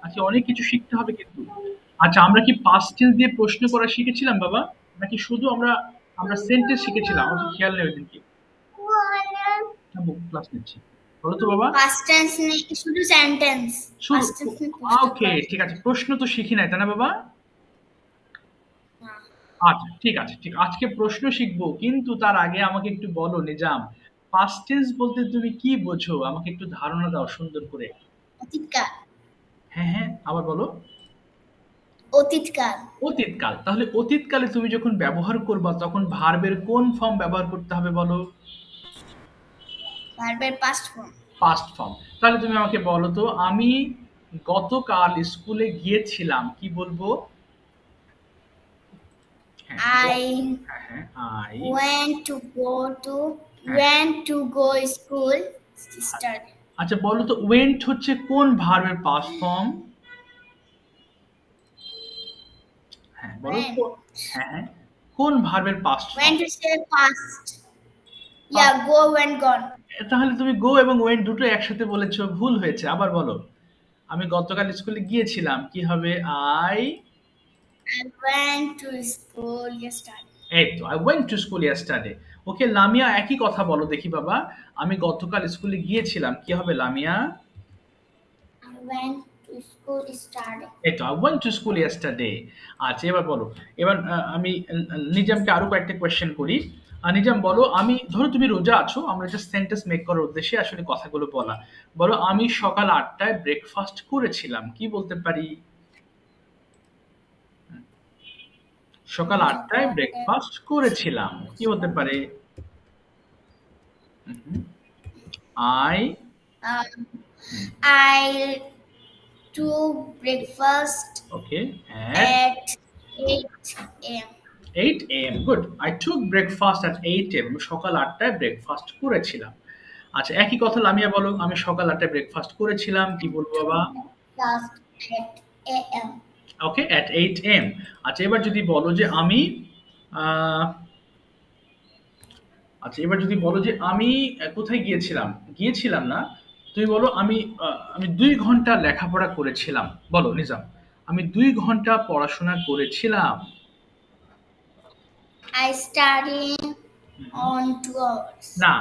আচ্ছা, অনেক কিছু শিখতে হবে কিন্তু। আচ্ছা, আমরা কি পাস্ট টেন্স দিয়ে প্রশ্ন করা শিখেছিলাম বাবা, নাকি শুধু আমরা আমরা সেন্টেন্স শিখেছিলাম? আমার তো খেয়াল নেই ওইদিনকে। ক্লাস নিচ্ছি, বলো তো বাবা। past tense নেই, শুধু সেন্টেন্স। শুরু, past tense নিয়ে প্রশ্ন ওকে করা ঠিক আছে, প্রশ্ন তো শিখি নাই তাই না বাবা? না। আচ্ছা ঠিক আছে, ঠিক আজকে প্রশ্ন শিখবো, কিন্তু তার আগে আমাকে একটু বলো নিজাম, পাস্ট টেন্স বলতে তুমি কি বোঝো? আমাকে একটু ধারণা দাও সুন্দর করে। অতীতকাল। হ্যাঁ হ্যাঁ, আবার বলো। অতীতকাল। অতীতকাল, তাহলে অতীতকালে তুমি যখন ব্যবহার করবা তখন ভার্বের কোন ফর্ম ব্যবহার করতে হবে বলো? ভার্বের পাস্ট ফর্ম। Past form. তাহলে তুমি আমাকে বলো তো, আমি গতকাল স্কুলে গিয়েছিলাম, কি বলবো? হ্যাঁ I হ্যাঁ হ্যাঁ, আই। হ্যাঁ, went to go school study. আচ্ছা বলো তো, ওয়েন্ট হচ্ছে কোন ভার্বের পাস্ট ফর্ম? হ্যাঁ বলো তো। Went. হ্যাঁ হ্যাঁ, কোন ভার্বের past form? Went is a past. Yeah, go went gone. তাহলে তুমি গো এবং ওয়েন্ট দুটো একসাথে বলেছো, ভুল হয়েছে, আবার বলো। আমি গতকাল স্কুলে গিয়েছিলাম, কি হবে? I. I went to school yesterday. এই তো, I went to school yesterday. Okay Lamia, একই কথা বলো দেখি বাবা। আমি গতকাল স্কুলে গিয়েছিলাম, কি হবে Lamia? I went to school yesterday. এই তো, I went to school yesterday. আচ্ছা এবার বলো। এবার আমি নিজামকে আরো কয়েকটা কোয়েশ্চেন করি। নিজাম বলো, আমি ধরো তুমি রোজা আছো, আমরা জাস্ট সেন্টেন্স মেক করার উদ্দেশ্যে আসলে কথাগুলো বলা। বলো, আমি সকাল 8টায় ব্রেকফাস্ট করেছিলাম, কি বলতে পারি? সকাল 8টায় ব্রেকফাস্ট করেছিলাম, কি হতে পারে? I. Um, I took breakfast okay, at at 8 a.m. 8 a.m. Good, I took breakfast at 8 a.m. সকাল 8টায় ব্রেকফাস্ট করেছিলাম। আচ্ছা একই কথা লামিয়া বলো, আমি সকাল 8টায় ব্রেকফাস্ট করেছিলাম, কি বলবো বাবা? Breakfast at a.m. Okay, at 8 a.m. আচ্ছা এবার যদি বলো যে আমি আহ, আচ্ছা এবার যদি বলো যে আমি কোথায় গিয়েছিলাম, গিয়েছিলাম না, তুমি বলো আমি আমি 2 ঘন্টা লেখাপড়া করেছিলাম, বলো নিজাম। আমি 2 ঘন্টা পড়াশোনা করেছিলাম। I studied on 2 hours. না,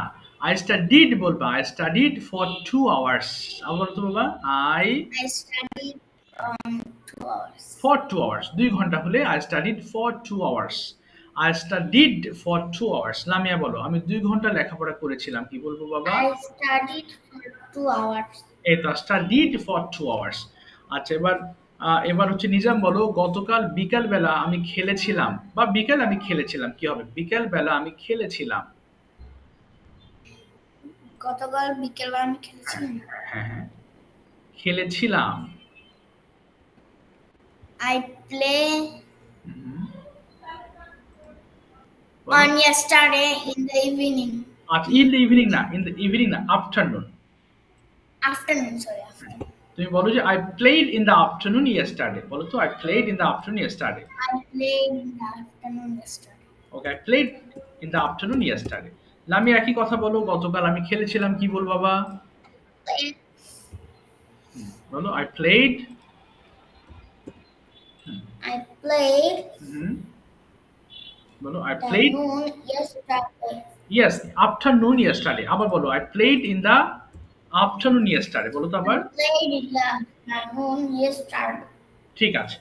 আই স্টাডিড বলবা, আই স্টাডিড ফর 2 আওয়ার্স। আবার বলো তো বাবা, I I studied on 2 hours. For 2 hours, 2 ঘন্টা হলে I studied for 2 hours. I studied for 2 hours. Lamia বলো, আমি 2 ঘন্টা লেখাপড়া করেছিলাম, কি বলবো বাবা? I studied for 2 hours. এই তো, স্টাডিড ফর 2 আওয়ার্স। আচ্ছা এবার এবার হচ্ছে নিজাম বলো, গতকাল বিকাল বেলা আমি খেলেছিলাম, বা বিকাল আমি খেলেছিলাম, কি হবে? বিকাল বেলা আমি খেলেছিলাম। গতকাল বিকেলবেলা আমি খেলেছিলাম। হ্যাঁ হ্যাঁ, খেলেছিলাম। I play হুম, বলো। on yesterday in the evening. আচ্ছা, ইন দ্য ইভিনিং না, ইন দ্য ইভিনিং না, আফটারনুন। Afternoon, sorry, afternoon. তুমি বলো যে I played in the afternoon yesterday, বলো তো, I played in the afternoon yesterday. I played in the afternoon yesterday. Okay, I played in the afternoon yesterday. Lami একই কথা বলো, গতকাল আমি খেলেছিলাম, কি বলবো বাবা? Played. বলো, আই প্লেড। I played বলো, I the played. noon yesterday. Yes, afternoon yesterday. আবার বলো, I played in the afternoon yesterday, বলো তো I আবার। played in the afternoon yesterday. ঠিক আছে,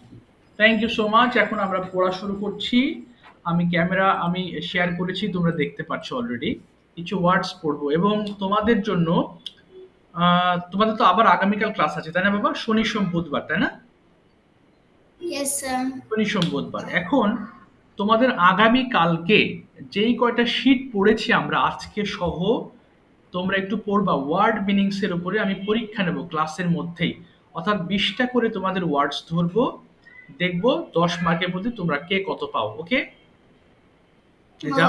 থ্যাংক ইউ সো মাচ। এখন আমরা পড়া শুরু করছি। আমি ক্যামেরা আমি শেয়ার করেছি, তোমরা দেখতে পাচ্ছ অলরেডি। কিছু ওয়ার্ডস পড়বো এবং তোমাদের জন্য তোমাদের তো আবার আগামীকাল ক্লাস আছে তাই না বাবা? শনি সোম বুধবার, তাই না? Yes, sir. শনি সোম বুধবার। এখন তোমাদের আগামী কালকে যেই কয়টা শীট পড়েছি আমরা আজকে সহ, তোমরা একটু পড়বা ওয়ার্ড মিনিংস এর উপরে। আমি পরীক্ষা নেব ক্লাসের মধ্যেই, অর্থাৎ 20টা করে তোমাদের ওয়ার্ডস ধরবো, দেখবো 10 মার্কের মধ্যে তোমরা কে কত পাও। ওকে?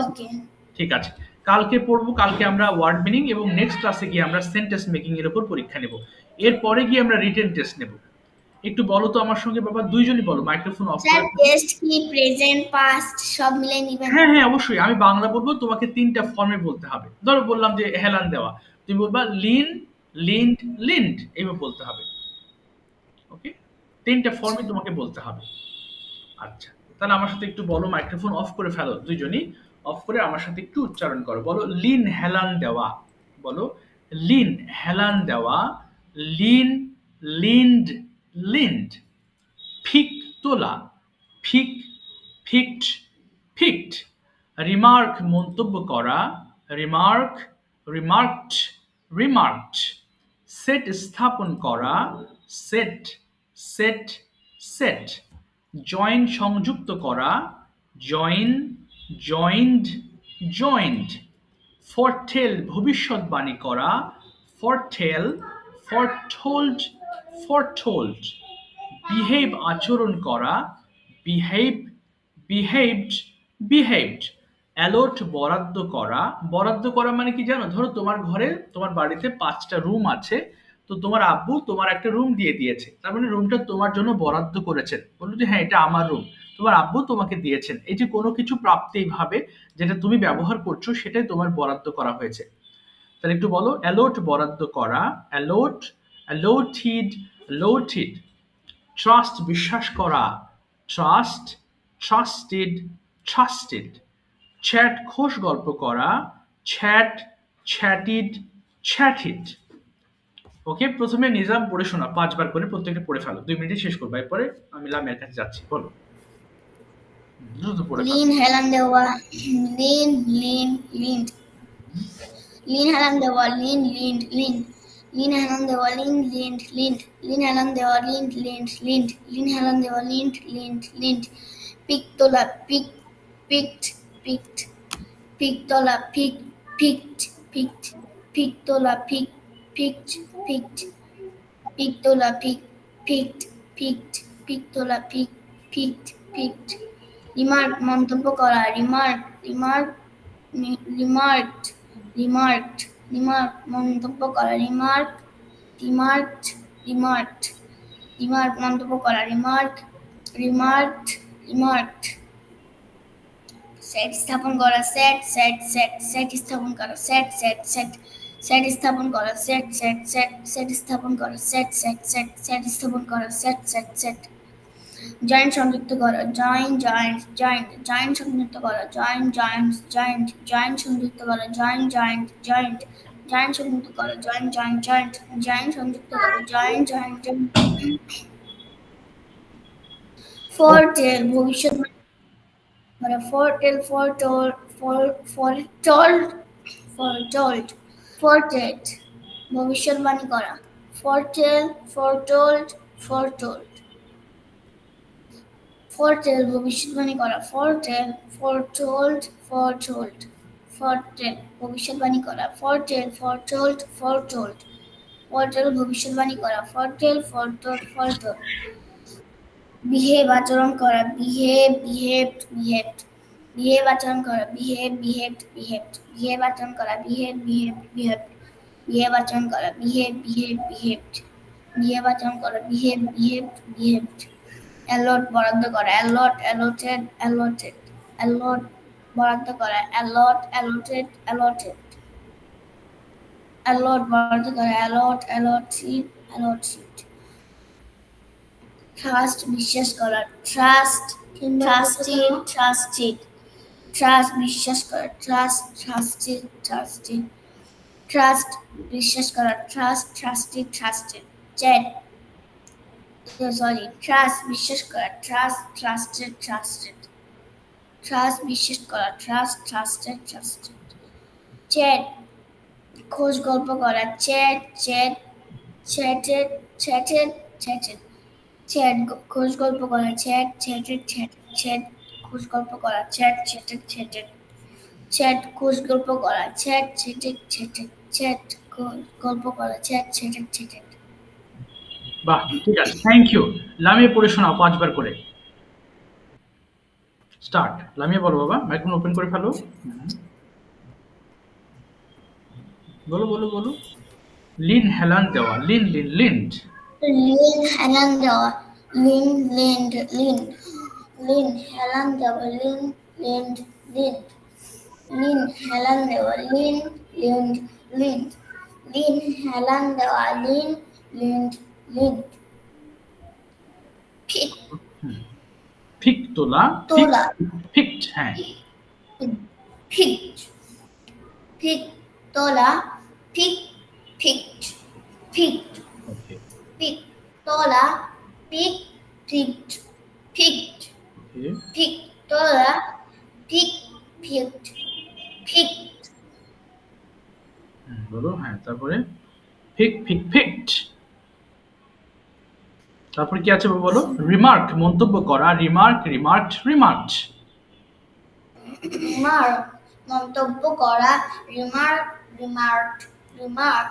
Okay. ঠিক আছে, কালকে পড়বো। কালকে আমরা ওয়ার্ড মিনিং এবং নেক্সট ক্লাসে গিয়ে আমরা সেন্টেন্স মেকিং এর উপর পরীক্ষা নেব। এরপরে গিয়ে আমরা রিটেন টেস্ট নেব। একটু বলো তো আমার সঙ্গে বাবা, দুইজনই বলো, মাইক্রোফোন অফ স্যার করে। টেস্ট কি প্রেজেন্ট পাস্ট সব মিলে নিবেন? হ্যাঁ হ্যাঁ অবশ্যই, আমি বাংলা বলবো, তোমাকে 3টা ফর্মে বলতে হবে। ধরো বললাম যে হেলান দেওয়া, তুমি বলবা লিন, লিন্ড, লিন্ড, এইভাবে বলতে হবে। ওকে? 3টা ফর্মই তোমাকে বলতে হবে। আচ্ছা, তাহলে আমার সাথে একটু বলো, মাইক্রোফোন অফ করে ফেলো দুইজনই, অফ করে আমার সাথে একটু উচ্চারণ করো। বলো লিন হেলান দেওয়া। বলো লিন হেলান দেওয়া। Lean, leaned, leaned. ফিক তোলা। ফিক, ফিক্ট, ফিক্ট। রিমার্ক মন্তব্য করা। Remark, remarked, remarked. সেট স্থাপন করা। Set, set, set. জয়েন সংযুক্ত করা। Join, joined, joined. ফরটেল ভবিষ্যৎবাণী করা। ফরটেল, ফরটোল্ড, ফরটোল্ড। বিহেভ আচরণ করা। Behave, behaved, behaved. অ্যালট বরাদ্দ করা। বরাদ্দ করা মানে কি জানো? ধরো তোমার ঘরে, তোমার বাড়িতে 5টা রুম আছে, তো তোমার আব্বু তোমার একটা রুম দিয়ে দিয়েছে, তার মানে রুমটা তোমার জন্য বরাদ্দ করেছেন, বললো যে হ্যাঁ এটা আমার রুম, তোমার আব্বু তোমাকে দিয়েছেন। এই যে কোনো কিছু প্রাপ্তিভাবে যেটা তুমি ব্যবহার করছো সেটাই তোমার বরাদ্দ করা হয়েছে। তাহলে একটু বলো অ্যালোট বরাদ্দ করা। Allot, allotted, allotted. ট্রাস্ট বিশ্বাস করা। Trust, trusted, trusted. চ্যাট খোশ গল্প করা। চ্যাট, চ্যাটিড, চ্যাটিড। ওকে, প্রথমে নিজাম পড়ে শোনা 5বার করে, প্রত্যেকটা পড়ে ফেলো, 2 মিনিটে শেষ করবো, এরপরে আমি লামিয়ার কাছে যাচ্ছি। বলো দ্রুত পড়ে ফেলো। Lean helan dewa. Lean, lean, lean. Lean helan dewa. Lean, lean, lean. Lean helan dewa. Lean, lean, lean. Lean helan dewa. Lean, lean, lean. Lean helan dewa. Lean, lean, lean. Pictola, pick, picked, picked. Pictola, pick, picked, picked. Pictola, pick, picked, picked. Pictola, pick, picked, picked. Pictola, pick, picked, picked. Remark মন্তব্য করা। Remark, remark, remarked, remarked. Remark মন্তব্য করা। Remark, remarked, remarked. Remark মন্তব্য করা। Remark, remarked, remarked. Set স্থাপন করা। Set, set, set. Set স্থাপন করা। Set, set, set. সেট স্থাপন করা। Set, set, set. সেট স্থাপন করা। Set, set, set. সেট স্থাপন করা। Set, set, set. জয়েন্ট সংযুক্ত করা। Join, joint, joint. জয়েন্ট সংযুক্ত করা। Join, joint, joint. জয়েন্ট সংযুক্ত করা। Join, joint, joint. জয়েন্ট সংযুক্ত করা। Join, joint, joint. জয়েন্ট সংযুক্ত করা। Join, joint, joint. ফরটেল ভবিষ্যৎবাণী করা। ফরটেল, ফরটোল্ড, ফরটোল্ড, ফরটোল্ড। ফরটেড ভবিষ্যৎবাণী করা। ফরটেল, ফরটোল্ড, ফরটোল্ড। ফরটেল ভবিষ্যৎবাণী করা। ফরটেল, ফরটোল্ড, ফরটোল্ড। ফরটেল ভবিষ্যৎবাণী করা। ফরটেল, ফরটোল্ড, ফরটোল্ড। ফরটেল ভবিষ্যৎবাণী করা। ফরটেল, ফরটোল্ড, ফরটোল্ড। বিহেভ আচরণ করা। Behave, behaved, behaved. বিহেভ আচরণ করা। Behave, behaved, behaved. বিহেভ আচরণ করা। Behave, behaved, behaved. বিহেভ আচরণ করা। Behave, behave, behaved. বিহেভ আচরণ করা। Behave, behaved, behaved. অ্যালট বরাদ্দ করা। A lot, allotted, allotted. অ্যালট বরাদ্দ করা। A lot, allotted, allotted. অ্যালট বরাদ্দ করা। A lot, allotted, allotted. ট্রাস্ট বিশ্বাস করা। Trust, trusted, trusted. ট্রাস্ট বিশ্বাস করা। Trust, trusted, trusted. ট্রাস্ট বিশ্বাস করা। Trust, trusted, trusted. Chat, sorry, trust বিশ্বাস করা। Trust, trusted, trusted. ট্রাস্ট বিশ্বাস করা। Trust, trusted, trusted. চ্যাট খোঁজ গল্প করা। Chat, chat, chatted, chatted, chatted. Chat খোঁজ গল্প করা। Chat, chatted, chatted. চ্যাট খোঁজ গল্প করা। Chat, chatted, chatted. চ্যাট খোঁজ গল্প করা। Chat, chatted, chatted. চ্যাট গল্প করা। Chat, chatted, চ্যাটেড। বাহ, ঠিক আছে, থ্যাংক ইউ। লামিয়া পড়ে শোনাও 5বার করে। স্টার্ট। লামিয়া বলো বাবা, মাইক্রোফোন ওপেন করে ফেলো। বলো বলো বলো। লিন হেলান দেওয়া। Lin, Lin, leaned. লিন হেলান দেওয়া। Lean, leaned, Lin. লিন হেলান দেওয়া। Lean, leaned, leaned. লিন হেলান দেওয়া। Lean, leaned, leaned. লিন হেলান দেওয়া। Lean, leaned, leaned. Pick. Pick তোলা, তোলা। ফিক্ট, হ্যাঁ। Picked. Pick. তোলা। Pick. Picked. Picked. ওকে, Pick. তোলা। Pick. Picked. Picked. ওকে। Pick. তোলা। Pick. Picked. Picked. বলো, হ্যাঁ, তারপরে ফিক, ফিক, ফিক্ট। তারপর কি আছে বলো? রিমার্ক, মন্তব্য করা, রিমার্ক, রিমার্কড, রিমার্কড। Remark. মন্তব্য করা। Remark. Remarked. Remark.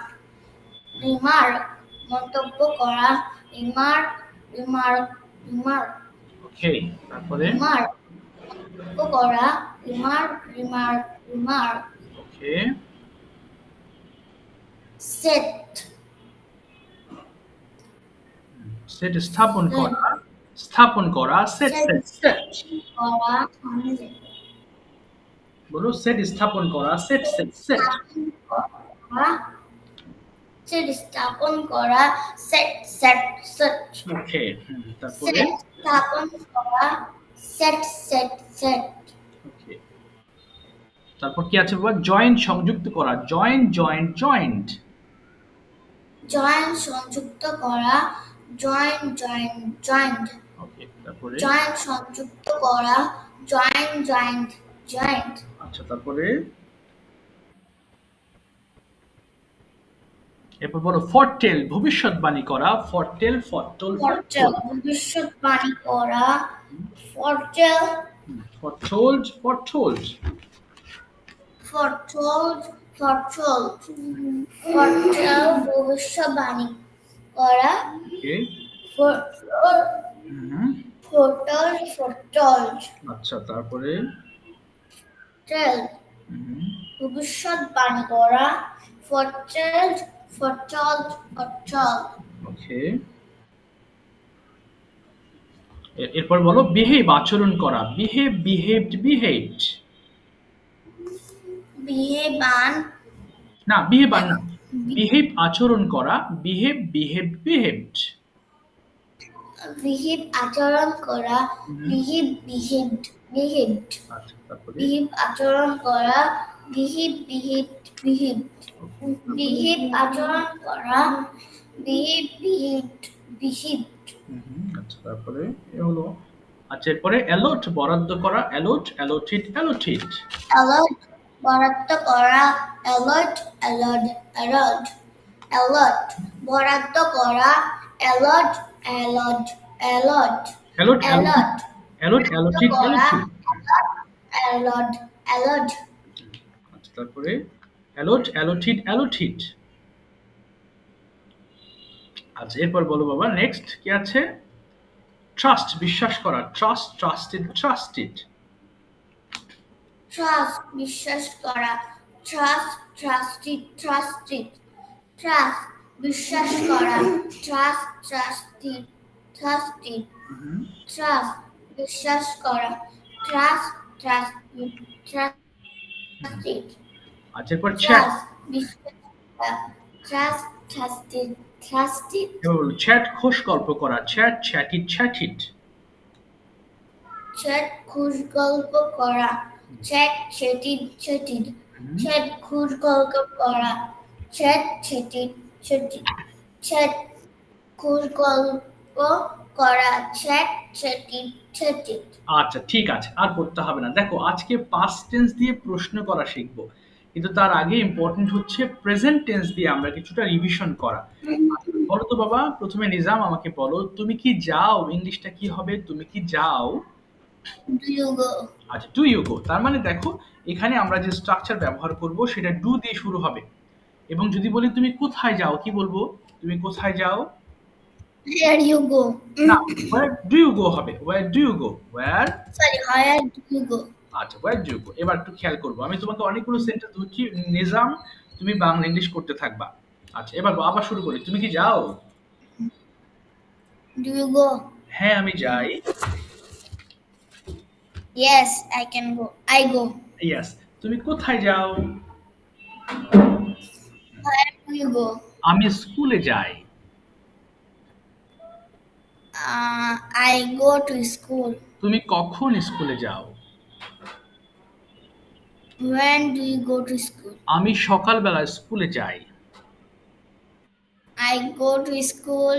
Remark. মন্তব্য করা। Remark. Remark. Remark. ওকে, তারপরে Remark. মন্তব্য করা। Remark. Remark. Remark. ওকে, Set. সেট, স্থাপন করা, স্থাপন করা, সেট, সেট, সেট। করা। বলো, সেট স্থাপন করা, সেট, সেট, সেট। সেট স্থাপন করা। Set, set, set. ওকে, তারপরে সেট স্থাপন করা। Set, set, set. ওকে, তারপর কি আছে বাবা? জয়েন্ট, সংযুক্ত করা, জয়েন্ট, জয়েন্ট, জয়েন্ট। জয়েন্ট সংযুক্ত করা। Joint, joint, joint. ওকে, তারপরে জয়েন্ট সংযুক্ত করা। Joint, joint, joint. আচ্ছা, তারপরে এরপর বলো ফরটেল, ভবিষ্যৎবাণী করা, ফরটেল, ফরটোল, ফরটেল ভবিষ্যৎবাণী করা। ফরটেল। ফরটোল্ড, ফরটোল্ড। Foretold. Foretold. Foretold ভবিষ্যৎবাণী করা। ওকে, Foretold. Foretold. Foretold. আচ্ছা, তারপরে Tell. ভবিষ্যৎবাণী করা। Foretold. Foretold. Foretold. ওকে, এরপর বলো বিহেভ, আচরণ করা, behave, behaved, behaved. Behave and না, বিহেভ আর না, বিহেভ, আচরণ করা, বিহেভ, বিহেভড, বিহেভড। behave আচরণ করা। Behave. Behaved. Behaved. আচ্ছা, তারপরে behave আচরণ করা। Behave. Behaved. Behaved. behave আচরণ করা। Behave. Behaved. Behaved. আচ্ছা, তারপরে এ হলো। আচ্ছা, এরপরে অ্যালট, বরাদ্দ করা, অ্যালট, অ্যালোটেড, অ্যালোটেড। Alert. বরাদ্দ করা। Alert. Alert. Alert. Alert. বরাদ্দ করা। Alert. Alert. Alert. Allot, Alert. Allot, allotted, করা। অ্যালোটেড। Alert. Alert. আচ্ছা, তারপরে অ্যালট, অ্যালোটেড, অ্যালোটেড। আচ্ছা, এরপর বলো বাবা, নেক্সট কি আছে? ট্রাস্ট, বিশ্বাস করা, ট্রাস্ট, ট্রাস্টেড, ট্রাস্টেড। Trust. বিশ্বাস করা। Trust. Trusted. Trusted. Trust. বিশ্বাস করা। Trust. Trusted. Trusted. Trust. বিশ্বাস করা। Trust. Trusted. Trusted. আচ্ছা, এরপর চ্যাট, Trust. বিশ্বাস করা। Trust. Trusted. Trusted. এবার বলো চ্যাট, খোশ গল্প করা, চ্যাট, চ্যাটিড, চ্যাটিড। Chat. খুশ গল্প করা। Chat. Chatted. Chatted. Chat. খুশ গল্প করা। Chat. Chatted. Chatted. Chat. খুশ গল্প করা। Chat. Chatted. Chatted. আচ্ছা, ঠিক আছে, আর পড়তে হবে না। দেখো, আজকে পাস্ট টেন্স দিয়ে প্রশ্ন করা শিখবো, কিন্তু তার আগে ইম্পর্টেন্ট হচ্ছে প্রেজেন্ট টেন্স দিয়ে আমরা কিছুটা রিভিশন করা। বলো তো বাবা, প্রথমে নিজাম আমাকে বলো, তুমি কি যাও, ইংলিশটা কি হবে? তুমি কি যাও? Do you go? আচ্ছা, ডু ইউ গো। তার মানে দেখো, এখানে আমরা যে স্ট্রাকচার ব্যবহার করব সেটা ডু দিয়ে শুরু হবে। এবং যদি বলি তুমি কোথায় যাও, কি বলবো? তুমি কোথায় যাও? Where you go? না, where do you go হবে, where do you go, where। Sorry, where do you go? আচ্ছা, where do you go। এবার একটু খেয়াল করবো, আমি তোমাকে অনেকগুলো সেন্টেন্স দিচ্ছি, নিজাম তুমি বাংলা ইংলিশ করতে থাকবা। আচ্ছা, এবার আবার শুরু করি, তুমি কি যাও? Do you go? হ্যাঁ, আমি যাই। Yes, I can go. I go. Yes. তুমি কোথায় যাও? Where do you go? আমি স্কুলে যাই। I go to school. তুমি কখন স্কুলে যাও? When do you go to school? আমি সকালবেলা স্কুলে যাই। I go to school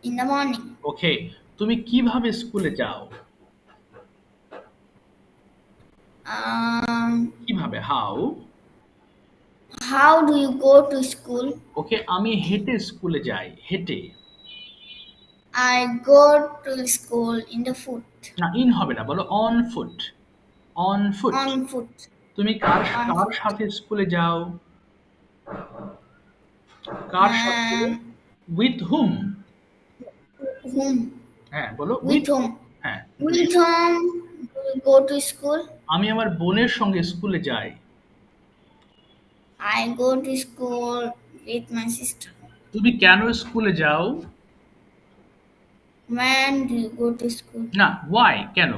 in the morning. ওকে, তুমি কিভাবে স্কুলে যাও? কিভাবে? How? How do you go to school? ওকে, আমি হেঁটে স্কুলে যাই। হেঁটে। I go to school in the foot. না, ইন হবে না, বলো on foot. On foot. On foot. তুমি কার সাথে স্কুলে যাও? কার সাথে? With hmm? Whom? হ্যাঁ, বলো With whom? হ্যাঁ। With whom do you go to school? আমি আমার বোনের সঙ্গে স্কুলে যাই। I go to school with my sister. তুমি কেন স্কুলে যাও? When do you go to school? না, ওয়াই, কেন?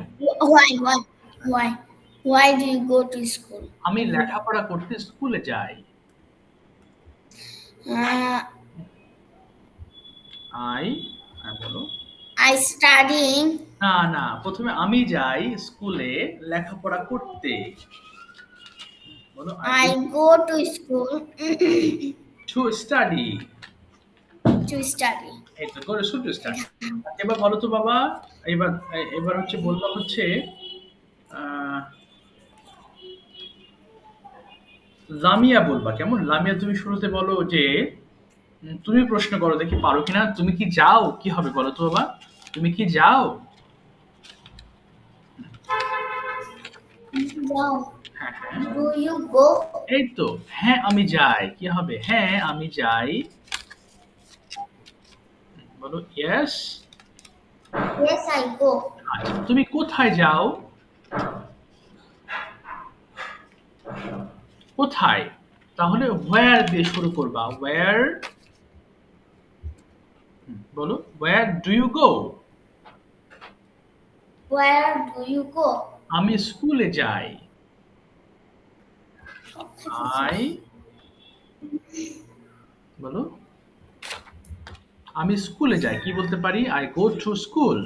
Why do you go to school? আমি লেখাপড়া করতে স্কুলে যাই। বলো। I study. না, প্রথমে আমি যাই স্কুলে লেখাপড়া করতে। বলো I go to school to study. to study. এই তো, go to school to study. এবার বলো তো বাবা, এবার হচ্ছে বলবা হচ্ছে লামিয়া বলবা, কেমন? লামিয়া তুমি শুরুতে বলো যে তুমি প্রশ্ন করো, দেখি পারো কিনা। তুমি কি যাও? কি হবে বলো তো বাবা, তুমি কি যাও? হ্যাঁ, Do you go? এই তো, হ্যাঁ আমি যাই। কি হবে? হ্যাঁ আমি যাই। বলো yes. Yes, I go. আচ্ছা, তুমি কোথায় যাও? কোথায়? তাহলে where দিয়ে শুরু করবা। where? বলো where do you go? Where do you go? আমি স্কুলে যাই। বলো আমি স্কুলে যাই। কি বলতে পারি? I go to school.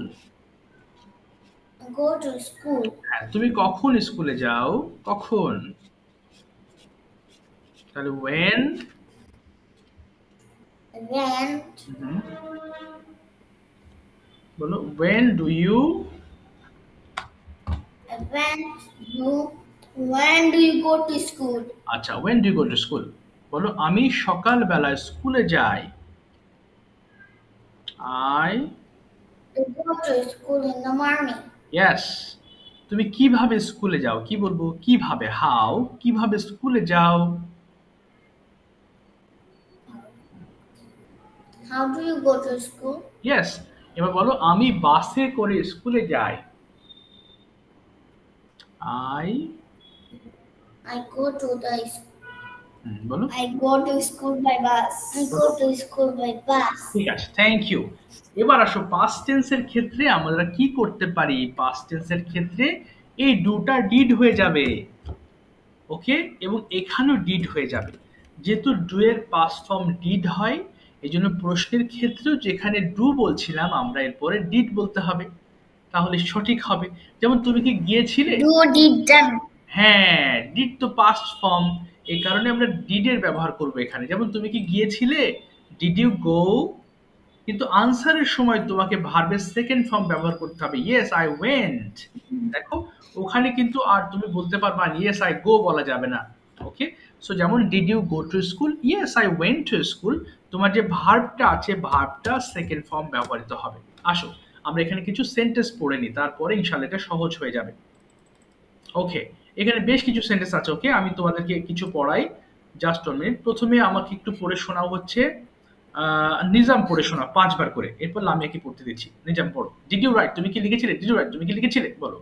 Go to school. হ্যাঁ, তুমি কখন স্কুলে যাও? কখন? তাহলে when? বলো when do you? When do you go to school? আচ্ছা, when do you go to school? বলো আমি সকালবেলা স্কুলে যাই। I go to school in the morning. Yes. তুমি কিভাবে স্কুলে যাও? কি বলবো? কিভাবে? হাউ? কিভাবে স্কুলে যাও? How do you go to school? Yes. এবার বলো আমি বাসে করে স্কুলে যাই। I go to the বলো I go to school by bus. I go to school by bus. ঠিক আছে, থ্যাংক ইউ। এবার আসো পাস্ট টেন্সের ক্ষেত্রে আমরা কি করতে পারি? পাস্ট টেন্সের ক্ষেত্রে এই ডুটা ডিড হয়ে যাবে। ওকে, এবং এখানেও ডিড হয়ে যাবে। যেহেতু ডু এর পাস্ট ফর্ম ডিড হয়, এই জন্য প্রশ্নের ক্ষেত্রেও যেখানে ডু বলছিলাম আমরা এরপরে ডিড বলতে হবে, তাহলে সঠিক হবে। যেমন তুমি কি গিয়েছিলে? Do, did, done. হ্যাঁ, ডিড তো পাস্ট ফর্ম, এই কারণে আমরা ডিড এর ব্যবহার করব এখানে। যেমন তুমি কি গিয়েছিলে? Did you go? কিন্তু আনসারের সময় তোমাকে ভার্বের সেকেন্ড ফর্ম ব্যবহার করতে হবে। Yes I went. দেখো ওখানে কিন্তু আর তুমি বলতে পারবা ইয়েস আই গো বলা যাবে না। ওকে, সো যেমন did you go to school? Yes I went to school. তোমার যে ভার্বটা আছে, ভার্বটা সেকেন্ড ফর্ম ব্যবহৃত হবে। আসো আমরা এখানে কিছু সেন্টেন্স পড়ে নিই, তারপরে ইনশাআল্লাহ এটা সহজ হয়ে যাবে। ওকে, এখানে বেশ কিছু সেন্টেন্স আছে। ওকে, আমি তোমাদেরকে কিছু পড়াই, জাস্ট 1 মিনিট। প্রথমে আমাকে একটু পড়ে শোনাও হচ্ছে নিজাম পড়ে শোনা 5 বার করে, এরপর লামিয়াকে পড়তে দিচ্ছি। নিজাম পড়ো। Did you write? তুমি কি লিখেছিলে? Did you write? তুমি কি লিখেছিলে? বলো।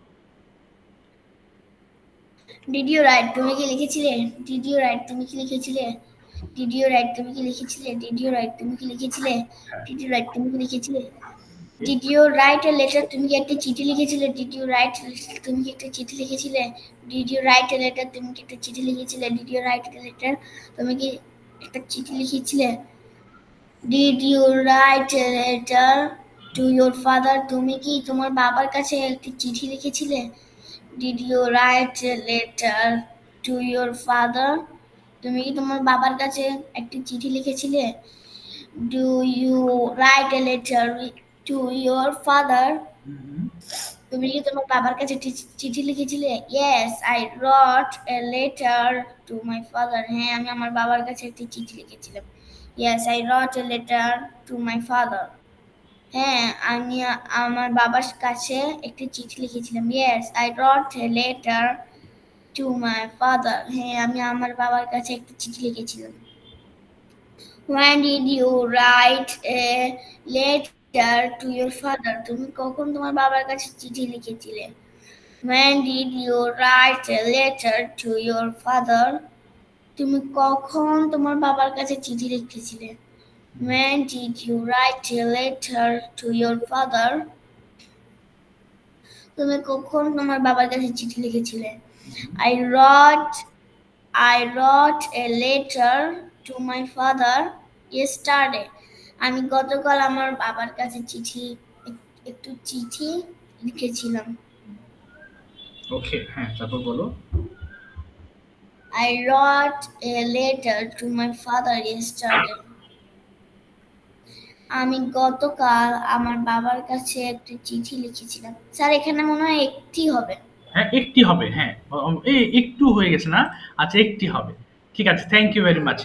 Did you write? তুমি কি লিখেছিলে? Did you write? তুমি কি লিখেছিলে? Did you write? তুমি কি লিখেছিলে? Did you write? তুমি কি লিখেছিলে? Did you write? তুমি কি লিখেছিলে? Did you write a letter? তুমি কি একটা চিঠি লিখেছিলে? Did you write? তুমি কি একটা চিঠি লিখেছিলে? Did you write a letter? তুমি কি একটা চিঠি লিখেছিলে? Did you write a letter? তুমি কি একটা চিঠি লিখেছিলে? Did you write a letter? to your father, তুমি কি তোমার বাবার কাছে একটি চিঠি লিখেছিলে? Did you write a letter to your father? তুমি কি তোমার বাবার কাছে একটি চিঠি লিখেছিলে? Do you write a letter to your father? তুমি কি তোমার বাবার কাছে চিঠি লিখেছিলে? Yes, I wrote a letter to my father. হ্যাঁ, আমি আমার বাবার কাছে একটি চিঠি লিখেছিলাম। Yes, I wrote a letter to my father. হ্যাঁ, আমি আমার বাবার কাছে একটি চিঠি লিখেছিলাম। Yes, I wrote a letter to my father. হ্যাঁ, আমি আমার বাবার কাছে একটি চিঠি লিখেছিলাম। When did you write a letter to your father? তুমি কখন তোমার বাবার কাছে চিঠি লিখেছিলে? When did you write a letter to your father? তুমি কখন তোমার বাবার কাছে চিঠি লিখেছিলে? When did you write a letter to your father? তুমি কখন তোমার বাবার কাছে চিঠি লিখেছিলে? I wrote a letter to my father yesterday. আমি গতকাল আমার বাবার কাছে একটু চিঠি লিখেছিলাম। ওকে, হ্যাঁ, তারপর বলো। I wrote a letter to my father yesterday. আমি গতকাল আমার বাবার কাছে একটা চিঠি লিখেছিলাম। স্যার, এখানে মনে হয় একটি হবে। হ্যাঁ, একটি হবে। হ্যাঁ, একটু হয়ে গেছে না? আচ্ছা, একটি হবে। ঠিক আছে, থ্যাংক ইউ ভেরি মাচ।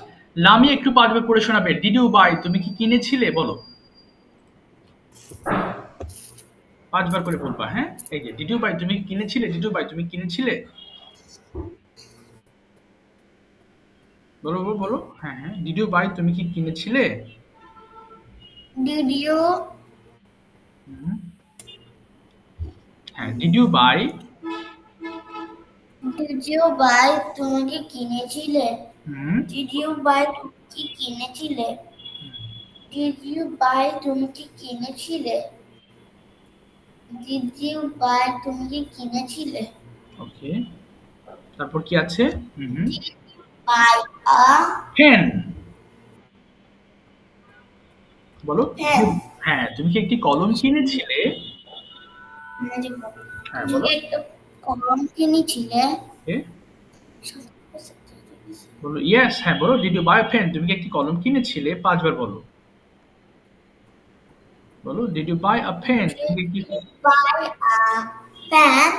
লামি একটু পারবে পড়ে শোনাবে। ডিড ইউ বাই, তুমি কি কিনেছিলে? বলো। 5 বার করে বলবা। হ্যাঁ, এই যে ডিড ইউ বাই, তুমি কিনেছিলে? ডিড ইউ বাই, তুমি কিনেছিলে? বলো, বলো, বলো। হ্যাঁ, হ্যাঁ, ডিড ইউ বাই, তুমি কি কিনেছিলে? Did you হ্যাঁ, ডিড ইউ বাই। তুমি কি কিনেছিলে? Did you buy, তুমি কি কিনেছিলে? Did you buy, তুমি কি কিনেছিলে? Did you buy, তুমি কি কিনেছিলে? ওকে, তারপর কি আছে? Did you buy a pen. বলো। pen? হ্যাঁ, তুমি কি একটি কলম কিনেছিলে? হ্যাঁ, তুমি বলো। কি একটা কলম কিনেছিলে? ওকে, বলো ইয়েস। হ্যাঁ, বলো ডিড ইউ বাই পেন, তুমি কি একটি কলম কিনেছিলে? 5 বার বলো। বলো did you buy a pen, তুমি কি Buy a pen?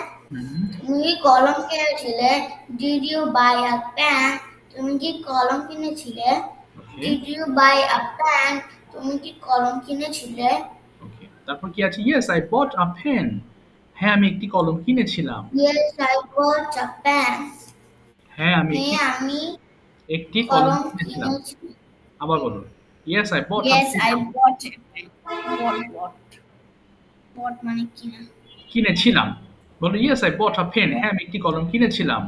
তুমি কি কলম কিনেছিলে? Did you buy a pen? তুমি কি কলম কিনেছিলে? Did you buy a pen? তুমি কি কলম কিনেছিলে? ওকে, তারপর কি আছে? Yes I bought a pen, হ্যাঁ আমি একটি কলম কিনেছিলাম। Yes, I bought a pen. হ্যাঁ আমি একটি কলম কলম কিনেছিলাম। কিনেছি। আবার বলো। Yes I bought a Yes, pen. I bought a pen. Bought মানে কিনা। কিনেছিলাম। বলো yes I bought a pen, হ্যাঁ আমি একটি কলম কিনেছিলাম।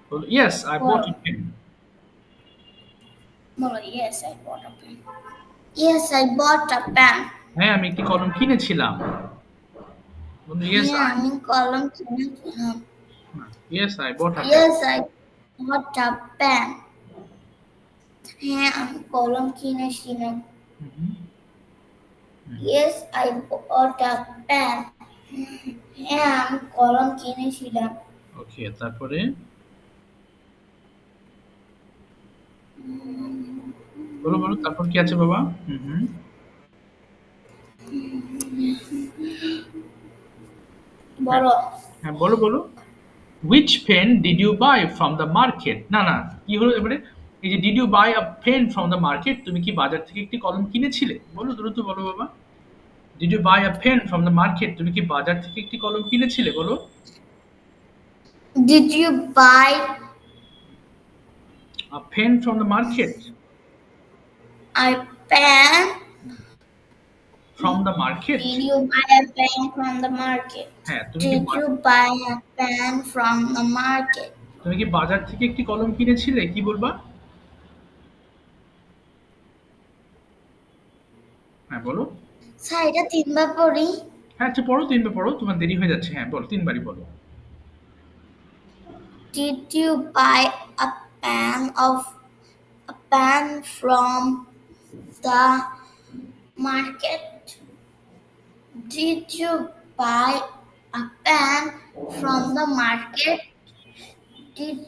বলো yes I bought a pen. বলো yes, I bought a pen. Yes, I bought a pen. হ্যাঁ আমি একটি কলম কিনেছিলাম। বলো ইয়েস হ্যাঁ, আমি কলম কিনেছিলাম। Yes I bought a pen. Yes, I bought a pen. হ্যাঁ, আমি কলম কিনেছিলাম। Yes, I bought a pen. হ্যাঁ, আমি কলম কিনেছিলাম। ওকে, তারপরে বলো, বলো, তারপর কি আছে বাবা? বলো। হ্যাঁ, বলো, বলো। Which pen did you buy from the market? না, না, কি হলো এবারে? এই যে did you buy a pen from the market, তুমি কি বাজার থেকে একটি কলম কিনেছিলে? বলো, দ্রুত বলো বাবা। Did you buy a pen from the market? তুমি কি বাজার থেকে একটি কলম কিনেছিলে? বলো। Did you buy A pen from the market? a pen? From the market? Did you buy a pen from the market? হ্যাঁ, তুমি কি Did you buy a pen from the market? তুমি কি বাজার থেকে একটি কলম কিনেছিলে? কি বলবা? হ্যাঁ, বলো। স্যার, এটা 3 বার পড়ি। হ্যাঁ, আচ্ছা পড়ো, 3 বার পড়ো, তোমার দেরি হয়ে যাচ্ছে। হ্যাঁ, বলো, 3 বারই বলো। Did you buy a pen from the market? Did you buy a pen from the market? Did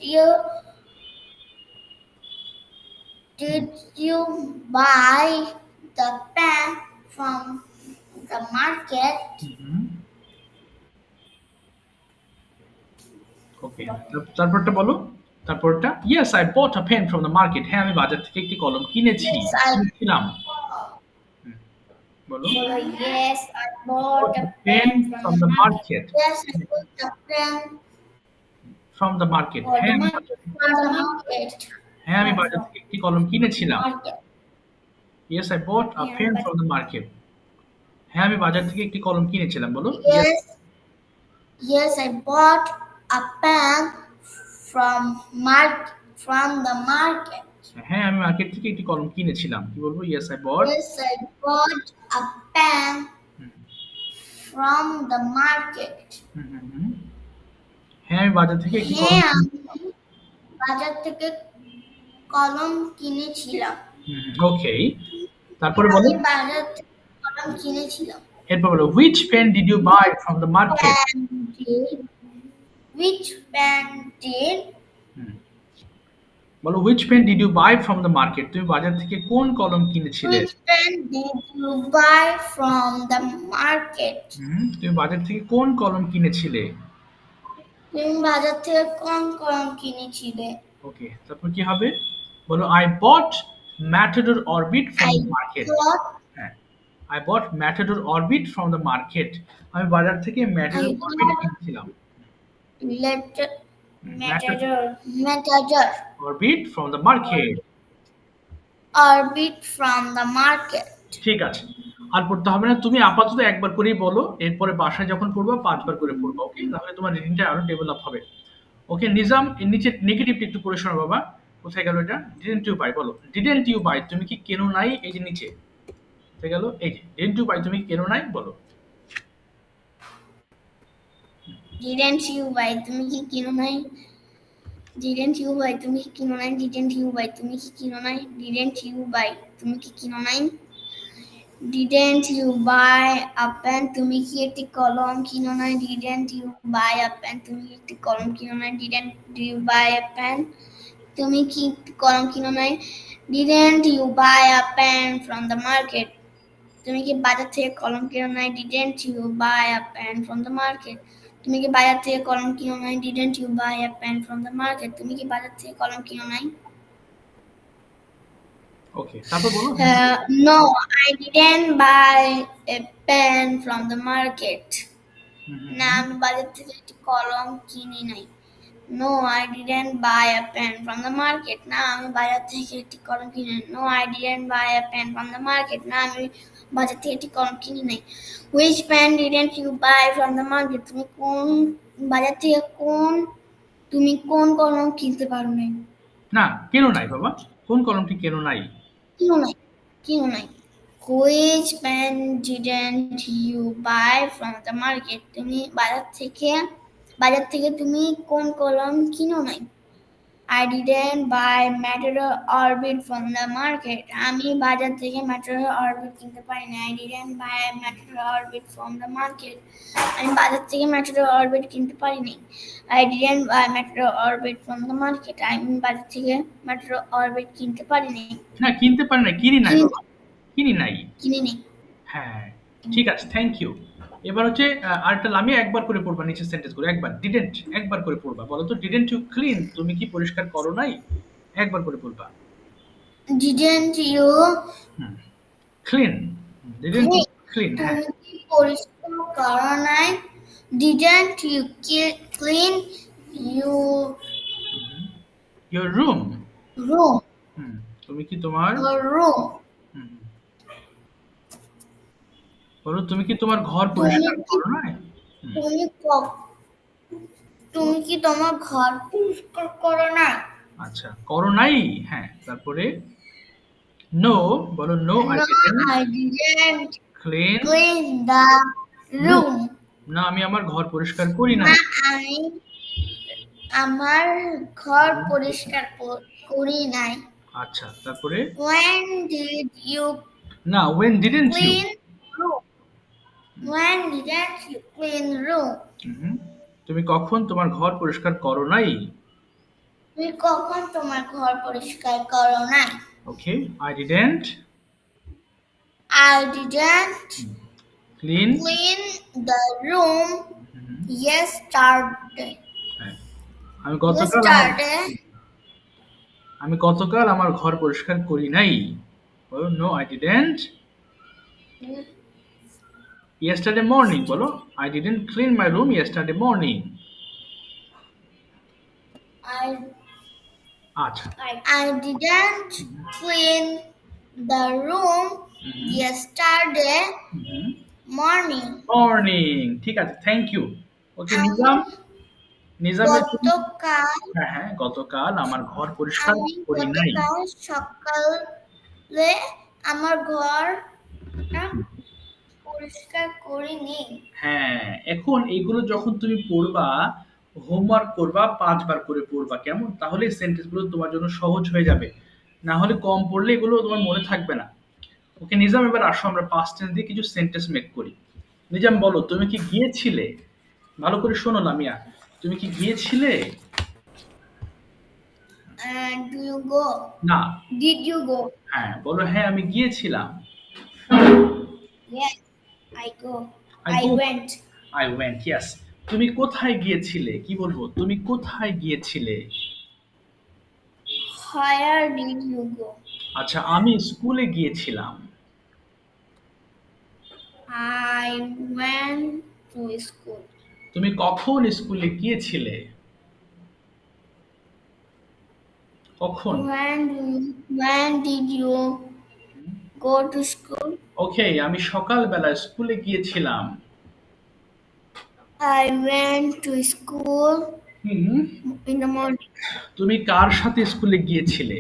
you buy the pen from the market? ওকে, তারপরটা বলো। তারপরটা, yes I bought a pen from the market, হ্যাঁ আমি বাজার থেকে একটি কলম কিনেছি, Yes, কিনেছিলাম। বলো, yes, I bought a pen from the market. Yes, I bought a pen from the market, from হ্যাঁ the market. আমি বাজার থেকে একটি কলম কিনেছিলাম। Market. yes I bought a pen from the market, হ্যাঁ আমি বাজার থেকে একটি কলম কিনেছিলাম। বলো, Yes, I bought a pen from the market. হ্যাঁ আমি মার্কেট থেকে একটি কলম কিনেছিলাম। কি বলবো? yes I bought a pen from the market. হ্যাঁ আমি বাজার থেকে একটি কলম কিনেছিলাম। ওকে, তারপরে বলো, বাজার থেকে কলম কিনেছিলাম। এরপর বলো, which pen did you buy from the market? Which pen did বলো, which pen did you buy from the market? তুমি বাজার থেকে কোন কলম কিনেছিলে? Which pen did you buy from the market? তুমি বাজার থেকে কোন কলম কিনেছিলে? তুমি বাজার থেকে কোন কলম কিনেছিলে? ওকে, তারপর কি হবে? বলো, I bought Matador Orbit from the market. হ্যাঁ, I bought Matador Orbit from the market. আমি বাজার থেকে Matador Orbit কিনেছিলাম। Matador Orbit from the market. Orbit from the market. ঠিক আছে, আর পড়তে হবে না, তুমি আপাতত একবার করেই বলো, এরপরে বাসায় যখন পড়বা 5 বার করে পড়বা। ওকে, তাহলে তোমার রিডিংটা আরো ডেভেলপ হবে। ওকে নিজাম, এর নিচে নেগেটিভটা একটু পড়ে শোনো বাবা। কোথায় গেল এটা? ডিডেন্ট ইউ বাই, বলো ডিডেন্ট ইউ বাই, তুমি কি কেনো নাই? এই যে নিচে কোথায় গেল? এই যে ডিডেন্ট ইউ বাই, তুমি কি কেনো নাই? বলো, ডিডেন্ট ইউ বাই, তুমি কি কিনো নাই? ডিডেন্ট ইউ বাই, তুমি কি কিনো নাই? ডিডেন্ট ইউ বাই, তুমি কি কিনো নাই? ডিডেন্ট ইউ বাই, তুমি কি কিনো নাই? Didn't you buy a pen, তুমি কি একটি কলম কিনো নাই? Didn't you buy a pen, তুমি কি একটি কলম কিনো নাই? Didn't you buy a pen, তুমি কি কলম কিনো নাই? Didn't you buy a pen from the market, তুমি কি বাজার থেকে কলম কিনো নাই? Didn't you buy a pen from the market, তুমি কি বাজার থেকে কলম কিনো নাই? Didn't you buy a pen from the market, তুমি কি বাজার থেকে কলম কিনো নাই? ওকে, তারপর বলো, no I didn't buy a pen from the market. না আমি বাজার থেকে একটি কলম কিনি নাই। No I didn't buy a pen from the market. না আমি বাজার থেকে একটি কলম কিনি নাই। No I didn't buy a pen from the market. না আমি বাজার থেকে একটি কলম কিনি নাই। Which pen didn't you buy from the market? তুমি কোন বাজার থেকে তুমি কোন কলম কিনতে পারো নাই? না কেনো নাই বাবা, কোন কলমটি কেনো নাই? কিনো নাই। Which pen didn't you buy from the market? তুমি বাজার থেকে তুমি কোন কলম কিনো নাই? I didn't buy Matador Orbit from the market. আমি বাজার থেকে Matador Orbit কিনতে পারি না। I didn't buy Matador Orbit from the market. আমি বাজার থেকে Matador Orbit কিনতে পারি নাই। I didn't buy Matador Orbit from the market. আমি বাজার থেকে Matador Orbit কিনতে পারি নাই। না কিনতে পারি না, কিনি নাই বাবা, কিনি নাই। হ্যাঁ ঠিক আছে, থ্যাংক ইউ। এবার হচ্ছে আরেকটা লামি একবার করে পড়বা, নিচের সেন্টেন্স করে একবার। ডিডেন্ট একবার করে পড়বা। বলো তো, ডিডেন্ট ইউ ক্লিন, তুমি কি পরিষ্কার করো নাই? একবার করে পড়বা। Didn't you clean, didn't you clean, হ্যাঁ তুমি কি পরিষ্কার করো নাই? Didn't you clean your room, তুমি কি তোমার রুম, বলো তুমি কি তোমার ঘর পরিষ্কার করো নাই? তুমি কি তোমার ঘর পরিষ্কার করো নাই? আচ্ছা, করো নাই, হ্যাঁ। তারপরে নো, বলো no I didn't clean the room, না আমি আমার ঘর পরিষ্কার করি না। আমি আমার ঘর পরিষ্কার করি নাই। আচ্ছা, তারপরে when did you না, when didn't you? Clean room. When didn't you clean room? হুম। তুমি কখন তোমার ঘর পরিষ্কার করো নাই? তুমি কখন তোমার ঘর পরিষ্কার করো নাই? ওকে, I didn't I didn't clean. clean the room hmm, yesterday. হ্যাঁ। আমি গতকাল আমার ঘর পরিষ্কার করি নাই। বলো no, I didn't. Yesterday morning বলো, I didn't clean my room yesterday morning. আচ্ছা। I didn't clean the room yesterday hmm, morning. morning, ঠিক আছে, থ্যাংক ইউ। ওকে নিজাম, নিজামের তুমি হ্যাঁ, গতকাল আমার ঘর পরিষ্কার করি নাই। গতকাল সকালে আমার ঘরটা পরিষ্কার করিনি। হ্যাঁ, এখন এগুলো যখন তুমি পড়বা, হোমওয়ার্ক করবা, 5 বার করে পড়বা, কেমন? তাহলে এই সেন্টেন্সগুলো তোমার জন্য সহজ হয়ে যাবে। না হলে কম পড়লে এগুলো তোমার মনে থাকবে না। ওকে নিজাম, এবার আসো আমরা past tense দিয়ে কিছু সেন্টেন্স মেক করি। নিজাম বলো, তুমি কি গিয়েছিলে? ভালো করে শোনো লামিয়া, তুমি কি গিয়েছিলে? Do you go? না। Did you go? হ্যাঁ, বলো হ্যাঁ আমি গিয়েছিলাম। Yes, I go. I I go. went. I went, yes. তুমি কোথায় গিয়েছিলে? কি বলবো? তুমি কোথায় গিয়েছিলে? Where did you go? আচ্ছা, আমি স্কুলে গিয়েছিলাম। I went to school. তুমি কখন স্কুলে গিয়েছিলে? কখন? When did you go to school? ওকে, আমি সকালবেলা স্কুলে গিয়েছিলাম। I went to school in the morning. তুমি কার সাথে স্কুলে গিয়েছিলে?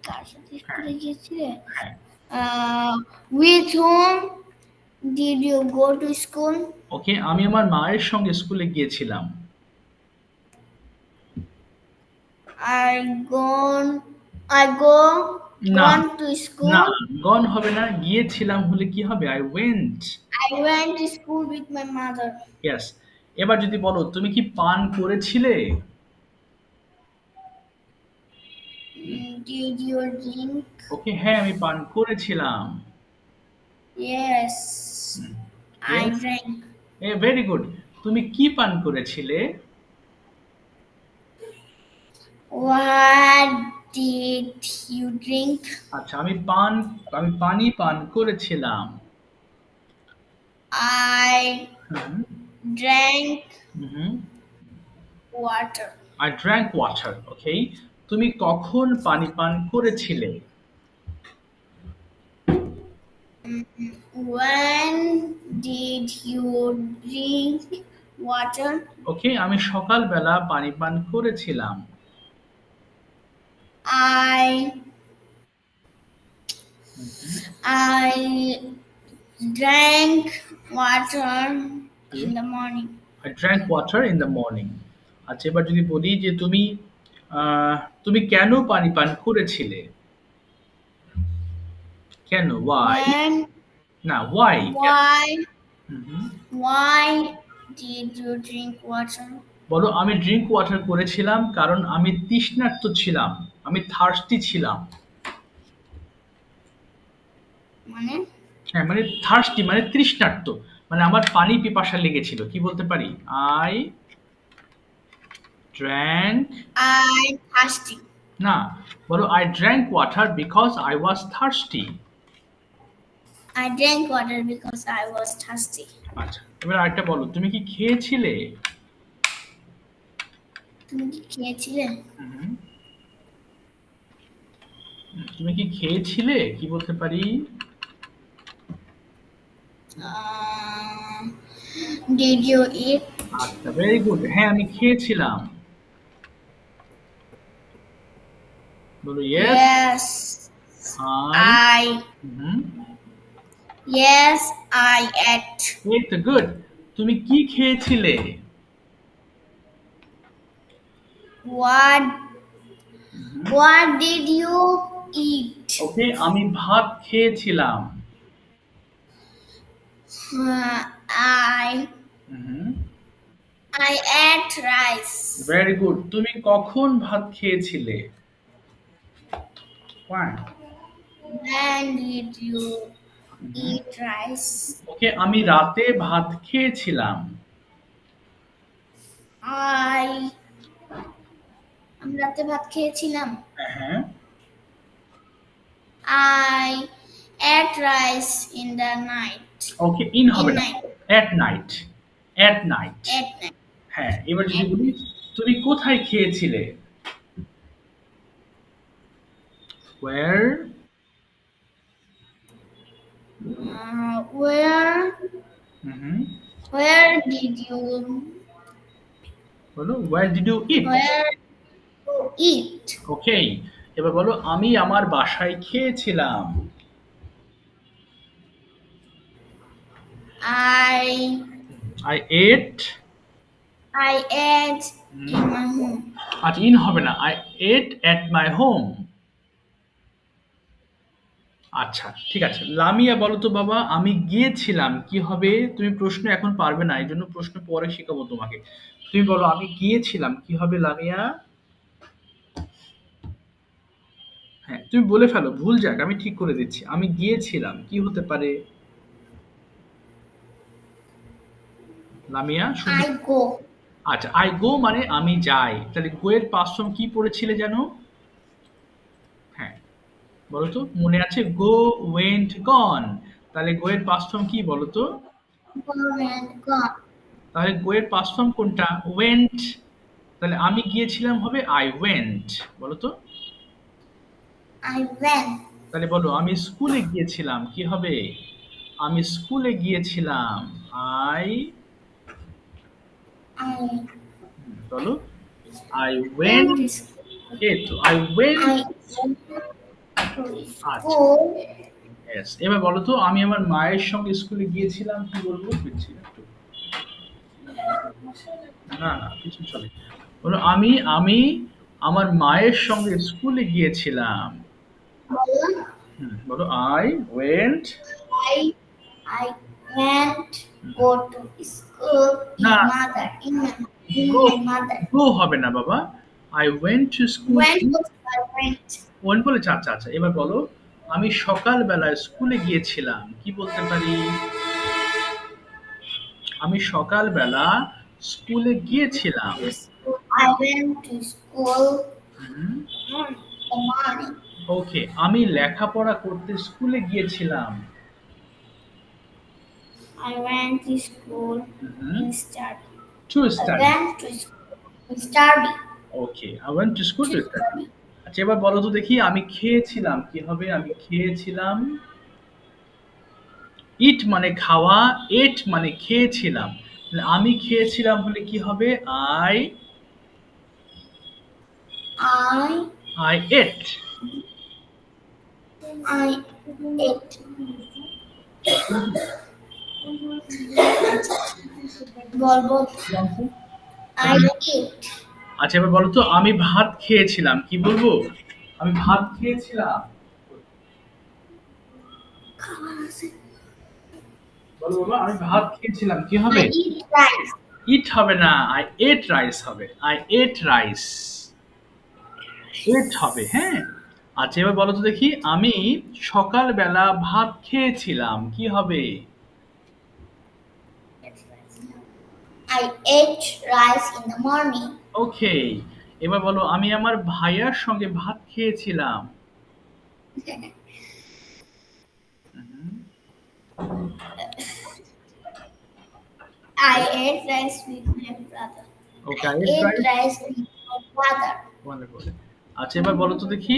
কার সাথে স্কুলে গিয়েছিলে? হ্যাঁ। With whom did you go to school? ওকে, আমি আমার মায়ের সঙ্গে স্কুলে গিয়েছিলাম। gone to school. না, গন হবে না, গিয়েছিলাম হলে কি হবে? I went to school with my mother. Yes. এবার যদি বলো তুমি কি পান করেছিলে? Did you drink? ওকে, হ্যাঁ আমি পান করেছিলাম। Yes, I Yes. drank. Very good. তুমি কি পান করেছিলে? What did you drink? আচ্ছা, আমি পানি পান করেছিলাম। I drank hmm, water. I drank water. ওকে, তুমি কখন পানি পান করেছিলে? When did you drink water? ওকে, আমি সকালবেলা পানি পান করেছিলাম। I drank water in the morning. I drank water in the morning. আচ্ছা, এবার যদি বলি যে তুমি কেন পানি পান করেছিলে? কেন? Why? না, why? Why did you drink water? বলো, আমি ড্রিঙ্ক ওয়াটার করেছিলাম কারণ আমি তৃষ্ণার্ত ছিলাম, আমি থার্স্টি ছিলাম। হ্যাঁ, মানে থার্স্টি মানে তৃষ্ণার্ত, মানে আমার পানি পিপাসা লেগেছিল। কি বলতে পারি? I thirsty. না, বলো I drank water because I was thirsty. I drank water because I was thirsty. আচ্ছা, এবার আরেকটা বলো, তুমি কি খেয়েছিলে? তুমি কি খেয়েছিলে? তুমি কি খেয়েছিলে? কি বলতে পারি? Did you eat? আচ্ছা, ভেরি গুড। হ্যাঁ, আমি খেয়েছিলাম। বলো yes. Yes, I ate. এই তো গুড। তুমি কি খেয়েছিলে? What did you eat. ওকে, আমি ভাত খেয়েছিলাম। I ate rice. Very good. তুমি কখন ভাত খেয়েছিলে? Fine. When did you eat rice? ওকে, আমি রাতে ভাত খেয়েছিলাম। আমি রাতে ভাত খেয়েছিলাম। হ্যাঁ। I ate rice in the night. Okay, in হবে না, at night. At night. At night. হ্যাঁ, এবার যদি বলি তুমি কোথায় খেয়েছিলে? Where? Where did you? বলো, where did you eat? Where to eat? ওকে, এবার বলো আমি আমার বাসায় খেয়েছিলাম। I ate. I ate in my home. আচ্ছা, ইন হবে না, I ate at my home. আচ্ছা, ঠিক আছে। লামিয়া বলো তো বাবা, আমি গিয়েছিলাম কি হবে? তুমি প্রশ্ন এখন পারবে না, এই জন্য প্রশ্ন পরে শেখাবো তোমাকে। তুমি বলো আমি গিয়েছিলাম কি হবে লামিয়া? হ্যাঁ, তুমি বলে ফেলো, ভুল যাক, আমি ঠিক করে দিচ্ছি। আমি গিয়েছিলাম কি হতে পারে? লামিয়া শুনতে? I go. আচ্ছা, আই গো মানে আমি যাই। তাহলে গো এর পাস্ট ফর্ম কি পড়েছিলে জানো? হ্যাঁ, বলো তো, মনে আছে? গো, ওয়েন্ট, গন। তাহলে গো এর পাস্ট ফর্ম কি বলো তো? Gone. তাহলে গো এর পাস্ট ফর্ম কোনটা? ওয়েন্ট। তাহলে আমি গিয়েছিলাম হবে আই ওয়েন্ট। বলো তো। I went. তাহলে বলো আমি স্কুলে গিয়েছিলাম কি হবে? আমি স্কুলে গিয়েছিলাম। আই I বলো I went went. to school. এই তো I went. I went to আচ্ছা, school. yes. এবার বলো তো আমি আমার মায়ের সঙ্গে স্কুলে গিয়েছিলাম কি বলবো? বুঝছি একটু। না না, কিছু চলে। বলো আমি আমার মায়ের সঙ্গে স্কুলে গিয়েছিলাম। বলো I went. I I went go to school in না, mother in go my mother. গো হবে না বাবা। I went to school. Went was I went. Went বলেছে, আচ্ছা আচ্ছা। এবার বলো আমি সকালবেলায় স্কুলে গিয়েছিলাম কি বলতে পারি? আমি সকালবেলা স্কুলে গিয়েছিলাম। To school. I went to school হুম, in the morning. ওকে, আমি লেখাপড়া করতে স্কুলে গিয়েছিলাম। I went to school হুম, in study. To I study. went to school in study. Okay, I went to school To to study. study. আচ্ছা, এবার বলো তো দেখি আমি খেয়েছিলাম কি হবে? আমি খেয়েছিলাম। ইট মানে খাওয়া, এট মানে খেয়েছিলাম। তাহলে আমি খেয়েছিলাম হলে কি হবে? I I I ate. I ate. বলবো I ate. আচ্ছা, এবার বলো তো আমি ভাত খেয়েছিলাম কি বলবো? আমি ভাত খেয়েছিলাম। বলো বাবা, আমি ভাত খেয়েছিলাম কি হবে? I eat rice. ইট হবে না, আই এট রাইস হবে। I ate rice. এট হবে, হ্যাঁ। আচ্ছা, এবার বলো তো দেখি আমি সকালবেলা ভাত খেয়েছিলাম কি হবে? I ate rice in the morning. ওকে, এবার বলো আমি আমার ভাইয়ার সঙ্গে ভাত খেয়েছিলাম। I ate rice with my brother. Okay, I I ate ate rice. rice with my brother. Wonderful. আচ্ছা, এবার বলো তো দেখি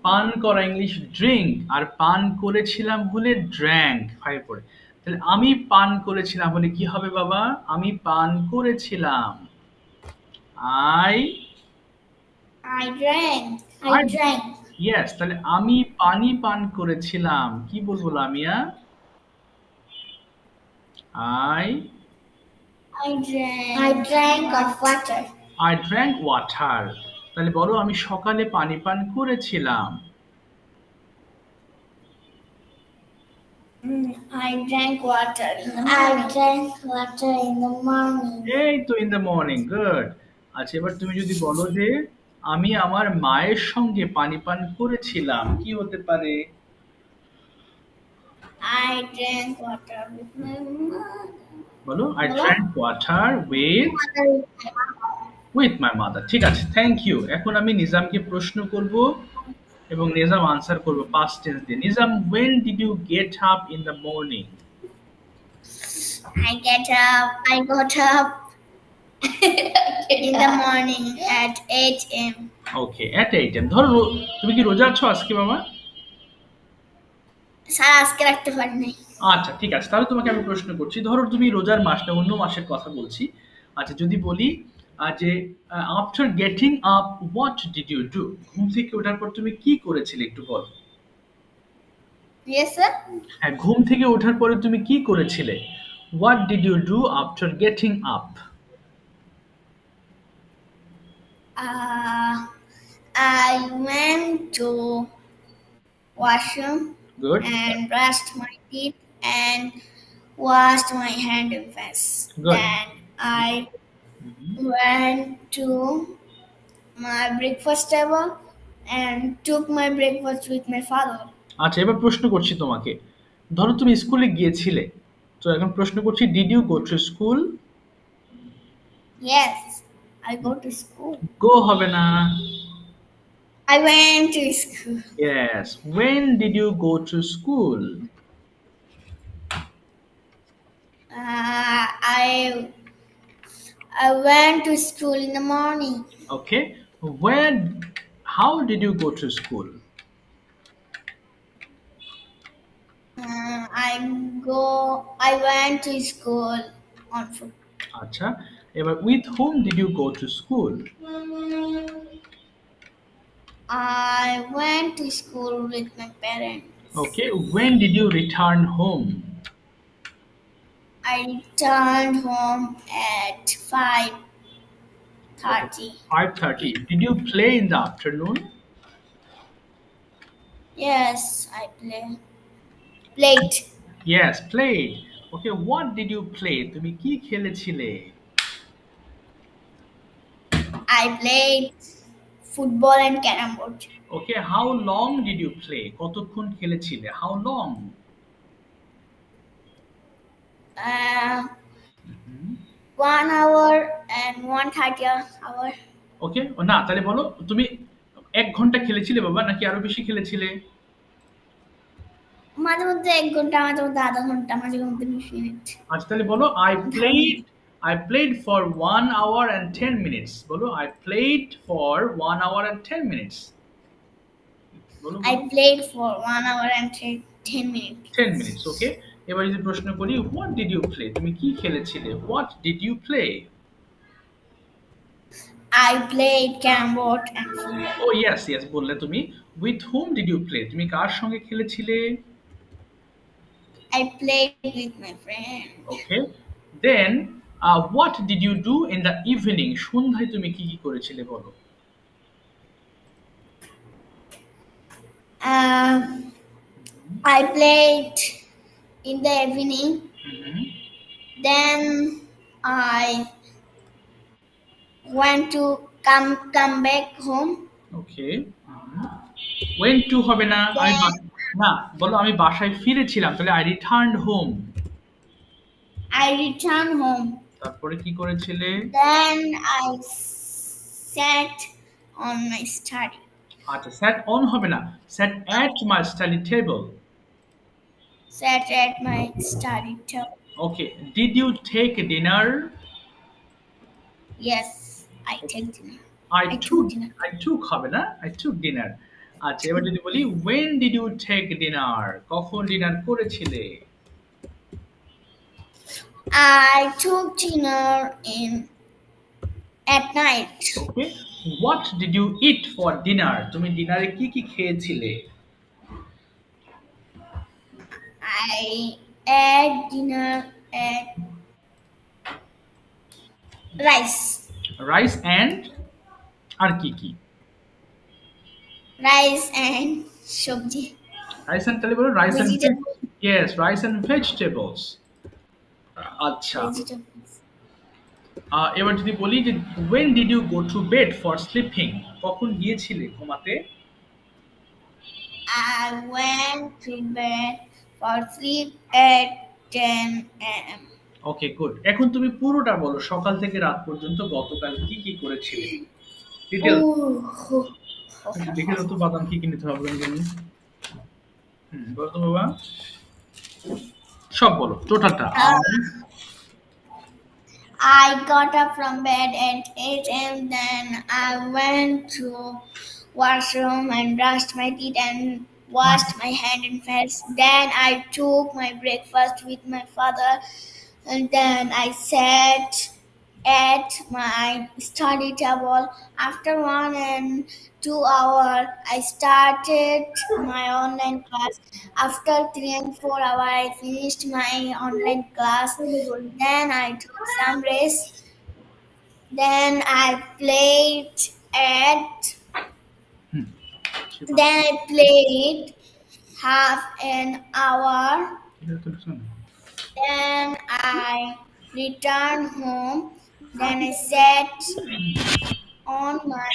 পান করা ইংলিশ ড্রিঙ্ক, আর পান করেছিলাম হলে ড্র্যাঙ্ক। ফাইভ পড়ে। তাহলে আমি পান করেছিলাম হলে কি হবে বাবা? আমি পান করেছিলাম। I I drank. I drank. Yes. তাহলে আমি পানি পান করেছিলাম কি বলবো Lamia? I I drank of water. I drank water. তাহলে বলো আমি সকালে পানি পান করেছিলাম। I drank water in the morning. I drank water in the morning. এই তো ইন দ্য মর্নিং, গুড। আচ্ছা, এবার তুমি যদি বলো যে আমি আমার মায়ের সঙ্গে পানি পান করেছিলাম, কি হতে পারে? I drank water with my mother. বলো, I drank water with my mother. ঠিক আছে, থ্যাংক ইউ। এখন আমি নিজামকে প্রশ্ন করব এবং নিজাম আনসার করবো পাস্ট টেন্স দিয়ে। Nizam, when did you get up in the morning? I got up in the morning at 8 a.m. Okay, at 8 am। ধরো তুমি কি রোজা আছো আজকে বাবা? স্যার আজকে রাখতে পারি নাই। আচ্ছা, ঠিক আছে, তাহলে তোমাকে আমি প্রশ্ন করছি। ধরো তুমি রোজার মাস না, অন্য মাসের কথা বলছি। আচ্ছা, যদি বলি যে after getting up what did you do? ঘুম থেকে ওঠার পর তুমি কি করেছিলে, একটু বলো। Yes sir. হ্যাঁ, ঘুম থেকে ওঠার পরে তুমি কি করেছিলে? What did you do after getting up? I went to washroom Good. and brushed my teeth and washed my hand and face. Good. Then I went to my breakfast table and took my breakfast with my father. আচ্ছা, এবার প্রশ্ন করছি তোমাকে। ধরো তুমি স্কুলে গিয়েছিলে, তো এখন প্রশ্ন করছি, did you go to school? Yes, I go to school. Go হবে না। I went to school. Yes, when did you go to school? I went to school in the morning. Okay, how did you go to school? I went to school on foot. আচ্ছা, এবার with whom did you go to school? I went to school with my parents. Okay, when did you return home? I returned home at 5:30. 5:30. Did you play in the afternoon? Yes, I played. Yes, played. Okay, what did you play? তুমি কি খেলেছিলে? I played football and carrom board. Okay, how long did you play? কতক্ষণ খেলেছিলে? How long? 1 hour and 1:30 hour. ওকে, না তাহলে বলো, তুমি 1 ঘন্টা খেলেছিলে বাবা, নাকি আরো বেশি খেলেছিলে? মাঝে মধ্যে 1 ঘন্টা, মাঝে মধ্যে আধা ঘন্টা, মাঝে মধ্যে 20 মিনিট। আচ্ছা, তাহলে বলো, I played for 1 hour and 10 minutes. বলো, I played for 1 hour and 10 minutes. বলো, I played for 1 hour and 10 minutes. 10 minutes, okay. এবার যদি প্রশ্ন করি, what did you play? তুমি কি খেলেছিলে? What did you play? I played carrom board and football. Oh yes, বললে তুমি। With whom did you play? তুমি কার সঙ্গে খেলেছিলে? I played with my friend. Okay. Then what did you do in the evening? সন্ধ্যায় তুমি কি কি করেছিলে বলো? I played in the evening. Then I went to come back home. Okay. Went to হবে না, না বলো, আমি বাসায় ফিরেছিলাম, তাহলে I returned home. I returned home. তারপরে কি করেছিলে? Then I sat on my study. আচ্ছা, sat on হবে না, sat at my study table. Sat at my study table. Okay. Did you take dinner? Yes, I took dinner. I took হবে না, I took dinner. আচ্ছা, এবার যদি বলি, when did you take dinner? কখন dinner করেছিলে? I took dinner at night. Okay. What did you eat for dinner? তুমি ডিনারে কি কি খেয়েছিলে? I ate dinner at rice. Rice and আর কি কি? Rice and sabji. Rice and তাহলে বলো, rice and Vegetable. Yes, rice and vegetables. আচ্ছা, Vegetables. এবার যদি বলি যে when did you go to bed for sleeping? কখন গিয়েছিলে ঘুমাতে? I went to bed for sleep at 10 a.m. Okay, good. এখন তুমি পুরোটা বলো, সকাল থেকে রাত পর্যন্ত গতকাল কি কি করেছিলে? Detail Ooh. দেখে তো বাদাম কি কি নিতে হবে জানি। বলো তো বাবা, সব বলো টোটালটা। I got up from bed at 8 a.m. Then I went to washroom and brushed my teeth and washed my hand and face. Then I took my breakfast with my father and then I sat at my study table. After 1 and 2 hours, I started my online class. After 3 and 4 hours, I finished my online class. Then I took some rest. Then I played at. Then I played half an hour. Then I returned home. Then I sat on my.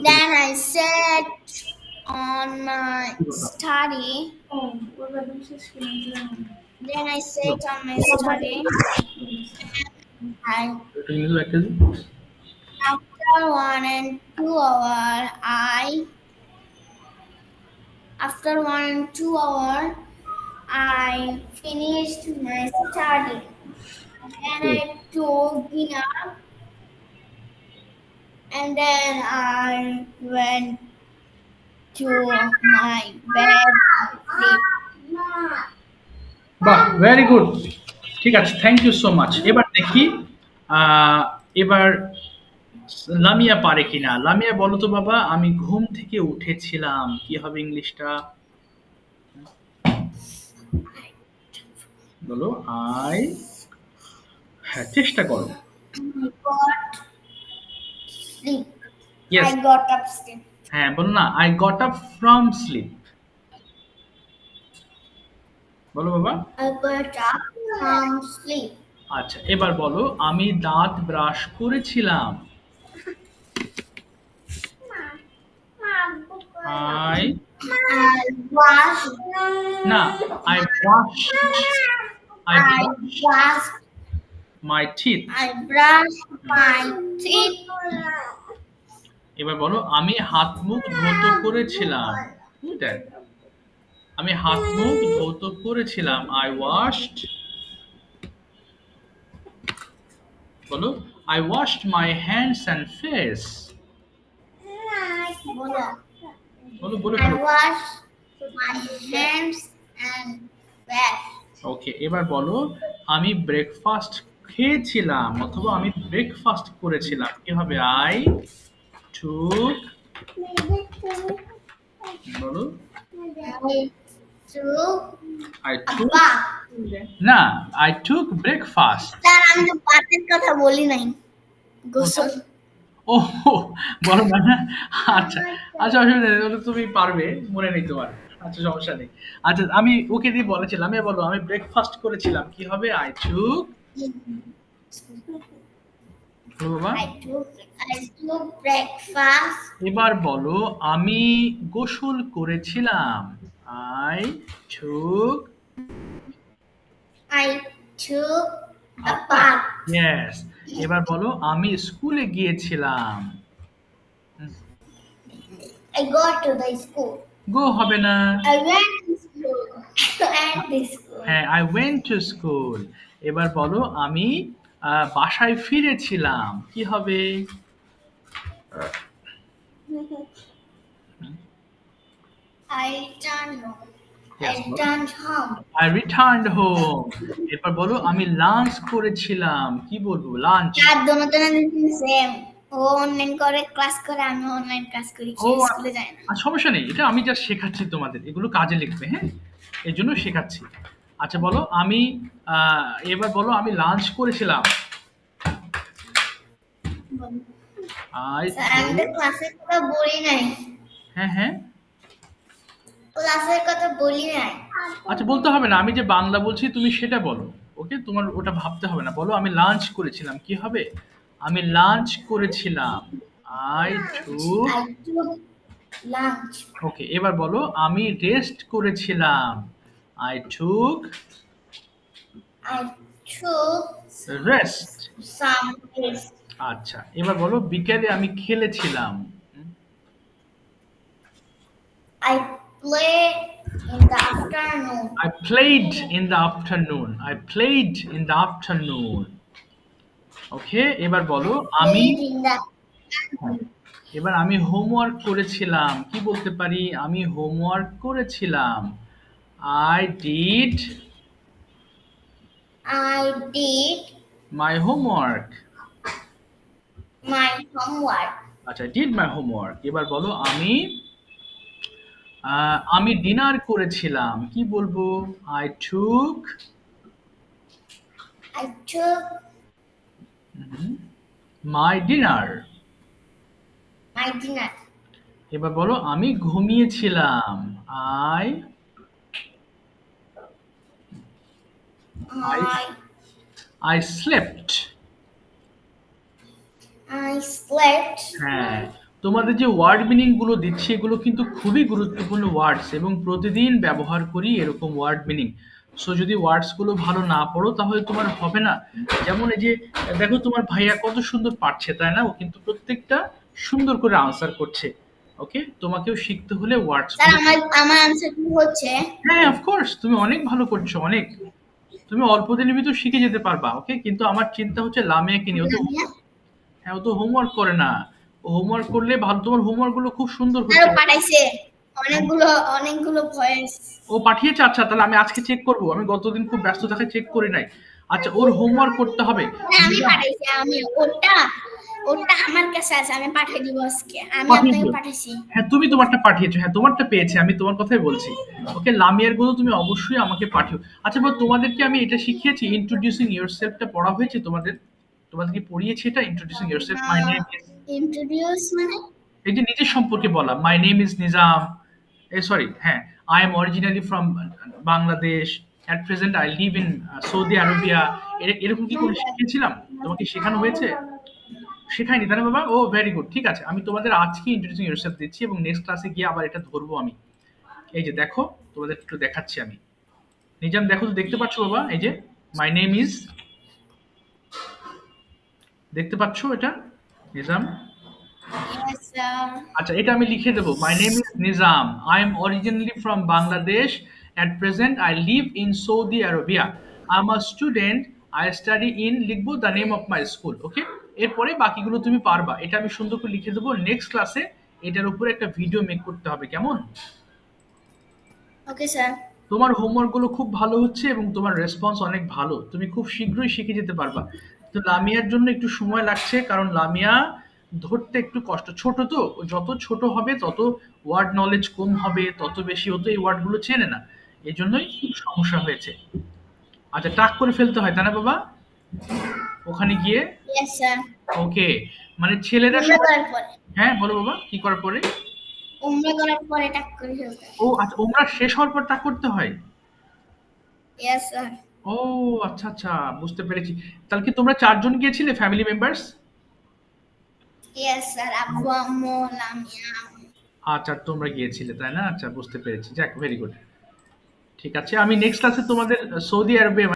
Then I sat on my study. Then I sat on my study. After 1 and 2 hours, I finished my study. Then I took dinner. And then I went to my bed to sleep. বাহ, very good. ঠিক আছে, thank you so much. এবার দেখি এবার লামিয়া পারে কিনা। লামিয়া বলো তো বাবা, আমি ঘুম থেকে উঠেছিলাম, কি হবে ইংলিশটা? বলো আই। হ্যাঁ, চেষ্টা করো। Sleep. Yes. I got up sleep. হ্যাঁ, বলো না, I got up from sleep. বলো বাবা। I got up from sleep. আচ্ছা, এবার বলো আমি দাঁত ব্রাশ করেছিলাম। I washed. না, I wash I brushed. My teeth. I brushed my teeth. এবার বলো আমি হাত মুখ ধৌত করেছিলাম। দেখ, আমি হাত মুখ ধৌত করেছিলাম। I washed. বলো I washed my hands and face. বলো বলো I washed my hands and face. ওকে, এবার বলো আমি ব্রেকফাস্ট খেয়েছিলাম অথবা আমি ব্রেকফাস্ট করেছিলাম, কি হবে? I took. বলো I took I a took. bath. না, আই টুক ব্রেকফাস্ট। স্যার আমি তো বাতের কথা বলি নাই, গোসল। ও, বলো না। আচ্ছা আচ্ছা, অসুবিধা নেই, তাহলে তুমি পারবে, মনে নেই তোমার। আচ্ছা, সমস্যা নেই। আচ্ছা, আমি ওকে দিয়ে বলেছিলাম, আমি বলো আমি ব্রেকফাস্ট করেছিলাম, কি হবে? I took. বাবা I took breakfast. এবার বলো আমি গোসল করেছিলাম। I took. I took a bath. Yes. এবার বলো আমি স্কুলে গিয়েছিলাম। I got to the school. Go হবে না। I went to school. I went to school. হ্যাঁ, আই ওয়েন্ট টু স্কুল। এবার বলো আমি বাসায় ফিরেছিলাম, কি হবে? I returned home. Yes, I returned home. I returned home. এরপর বলো আমি লাঞ্চ করেছিলাম, কি বলবো? লাঞ্চ। চার দোনো সেম। ও অনলাইন করে ক্লাস করে, আমি অনলাইন ক্লাস করি, ও স্কুলে যাই না। সমস্যা নেই, এটা আমি জাস্ট শেখাচ্ছি তোমাদের, এগুলো কাজে লিখবে। হ্যাঁ, এই জন্য শেখাচ্ছি। আচ্ছা বলো আমি এবার বলো আমি লাঞ্চ করেছিলাম। স্যার আমি তো ক্লাসে কথা বলি নাই। হ্যাঁ হ্যাঁ, ক্লাসের কথা বলি নাই। আচ্ছা বলতে হবে না, আমি যে বাংলা বলছি তুমি সেটা বলো। ওকে, তোমার ওটা ভাবতে হবে না, বলো আমি লাঞ্চ করেছিলাম, কি হবে? আমি লাঞ্চ করেছিলাম, I took. I took lunch. ওকে, এবার বলো আমি রেস্ট করেছিলাম, I took I took rest. some rest. আচ্ছা এবার বলো বিকেলে আমি খেলেছিলাম, I played in the afternoon. I played in the afternoon, I played in the afternoon. ওকে, এবার বলো আমি, Played in the এবার আমি হোমওয়ার্ক করেছিলাম, কি বলতে পারি? আমি হোমওয়ার্ক করেছিলাম, I did I did my homework. my homework. আচ্ছা, did my homework। এবার বলো আমি ডিনার করেছিলাম, কি বলবো? I took I took my dinner। my dinner. এবার বলো আমি ঘুমিয়েছিলাম, I I I slept। I slept. হ্যাঁ, তোমাদের যে ওয়ার্ড মিনিং গুলো দিচ্ছি এগুলো কিন্তু খুবই গুরুত্বপূর্ণ ওয়ার্ডস এবং প্রতিদিন ব্যবহার করি এরকম ওয়ার্ড মিনিং। সো যদি ওয়ার্ডস গুলো ভালো না পড়ো তাহলে তোমার হবে না। যেমন এই যে দেখো তোমার ভাইয়া কত সুন্দর পারছে, তাই না? ও কিন্তু প্রত্যেকটা সুন্দর করে আনসার করছে। ওকে, তোমাকেও শিখতে হলে ওয়ার্ডস স্যার গুলো। আমার আনসার কি হচ্ছে? হ্যাঁ, অফকোর্স তুমি অনেক ভালো করছো, অনেক। তুমি অল্প দিনের ভিতর শিখে যেতে পারবা। ওকে, কিন্তু আমার চিন্তা হচ্ছে লামিয়াকে নিয়ে। ও তো, হ্যাঁ, ও তো হোমওয়ার্ক করে না। ও হোমওয়ার্ক করলে ভালো, তোমার হোমওয়ার্ক গুলো খুব সুন্দর আরো হচ্ছে। পাঠাইছে অনেকগুলো ভয়েস। ও পাঠিয়েছে? আচ্ছা তাহলে আমি আজকে চেক করব, আমি গতদিন খুব ব্যস্ত থাকায় চেক করি নাই। আচ্ছা, ওর হোমওয়ার্ক করতে হবে। আমি পাঠাইছি, আমি ওটা ওটা আমার কাছে আছে, আমি পাঠিয়ে দিব আজকে। আমি পাঠিয়ে আপনাকে দিও। পাঠাইছি। হ্যাঁ, তুমি তোমারটা পাঠিয়েছো, হ্যাঁ তোমারটা পেয়েছি, আমি তোমার কথাই বলছি। ওকে, লামিয়ার গুলো তুমি অবশ্যই আমাকে পাঠিও। আচ্ছা বল, তোমাদেরকে আমি এটা শিখিয়েছি, ইন্ট্রোডিউসিং ইয়োরসেলফটা পড়া হয়েছে তোমাদের? তোমাদেরকে পড়িয়েছি এটা, introducing yourself. My name is, introduce মানে? এই যে নিজের সম্পর্কে বলা, my name is Nizam, sorry, হ্যাঁ, I am originally from Bangladesh, at present I live in Saudi Arabia. এরকম কি করে শিখিয়েছিলাম? তোমাকে শেখানো হয়েছে? শেখায়নি তাই না বাবা? ও ভেরি গুড, ঠিক আছে, আমি তোমাদের আজকে ইন্ট্রোডিউসিং ইয়োরসেলফ দিচ্ছি এবং নেক্সট ক্লাসে গিয়ে আবার এটা ধরবো আমি। এই যে দেখো, তোমাদের একটু দেখাচ্ছি আমি। নিজাম দেখো তো, দেখতে পাচ্ছ বাবা? এই যে মাই নেম ইজ, দেখতে পাচ্ছ এটা নিজাম? Yes sir. আচ্ছা, এটা আমি লিখে দেবো, my name is Nizam, I am originally from Bangladesh, at present I live in Saudi Arabia, I am a student, I study in, লিখবো the name of my school. Okay, এরপরে বাকিগুলো তুমি পারবা, এটা আমি সুন্দর করে লিখে দেবো। নেক্সট ক্লাসে এটার উপরে একটা ভিডিও মেক করতে হবে, কেমন? Okay sir. তোমার হোমওয়ার্ক গুলো খুব ভালো হচ্ছে এবং তোমার রেসপন্স অনেক ভালো, তুমি খুব শীঘ্রই শিখে যেতে পারবা। তো লামিয়ার জন্য একটু সময় লাগছে, কারণ লামিয়া ধরতে একটু কষ্ট, ছোট তো, ও যত ছোট হবে তত ওয়ার্ড নলেজ কম হবে, তত বেশি হতো এই ওয়ার্ড গুলো চেনে না, এই জন্যই সমস্যা হয়েছে। আচ্ছা, টাক করে ফেলতে হয় তাই না বাবা ওখানে গিয়ে? Yes sir. ওকে, মানে ছেলেরা উমরা সবাই। করার পরে, হ্যাঁ বলো বাবা, কি করার পরে? উমরা করার পরে টাক করে ফেলতে। ও আচ্ছা, ওমরা শেষ হওয়ার পর টাক করতে হয়? Yes sir. ও আচ্ছা আচ্ছা, বুঝতে পেরেছি। তাহলে কি তোমরা ৪ জন গিয়েছিলে, ফ্যামিলি মেম্বার্স? ইয়েস স্যার, আব্বু আম্মু লামিয়া। আচ্ছা, তোমরা গিয়েছিলে তাই না? আচ্ছা, বুঝতে পেরেছি। যাক, ভেরি গুড। ঠিক আছে, আমি নেক্সট ক্লাসে তোমাদের সৌদি আরবে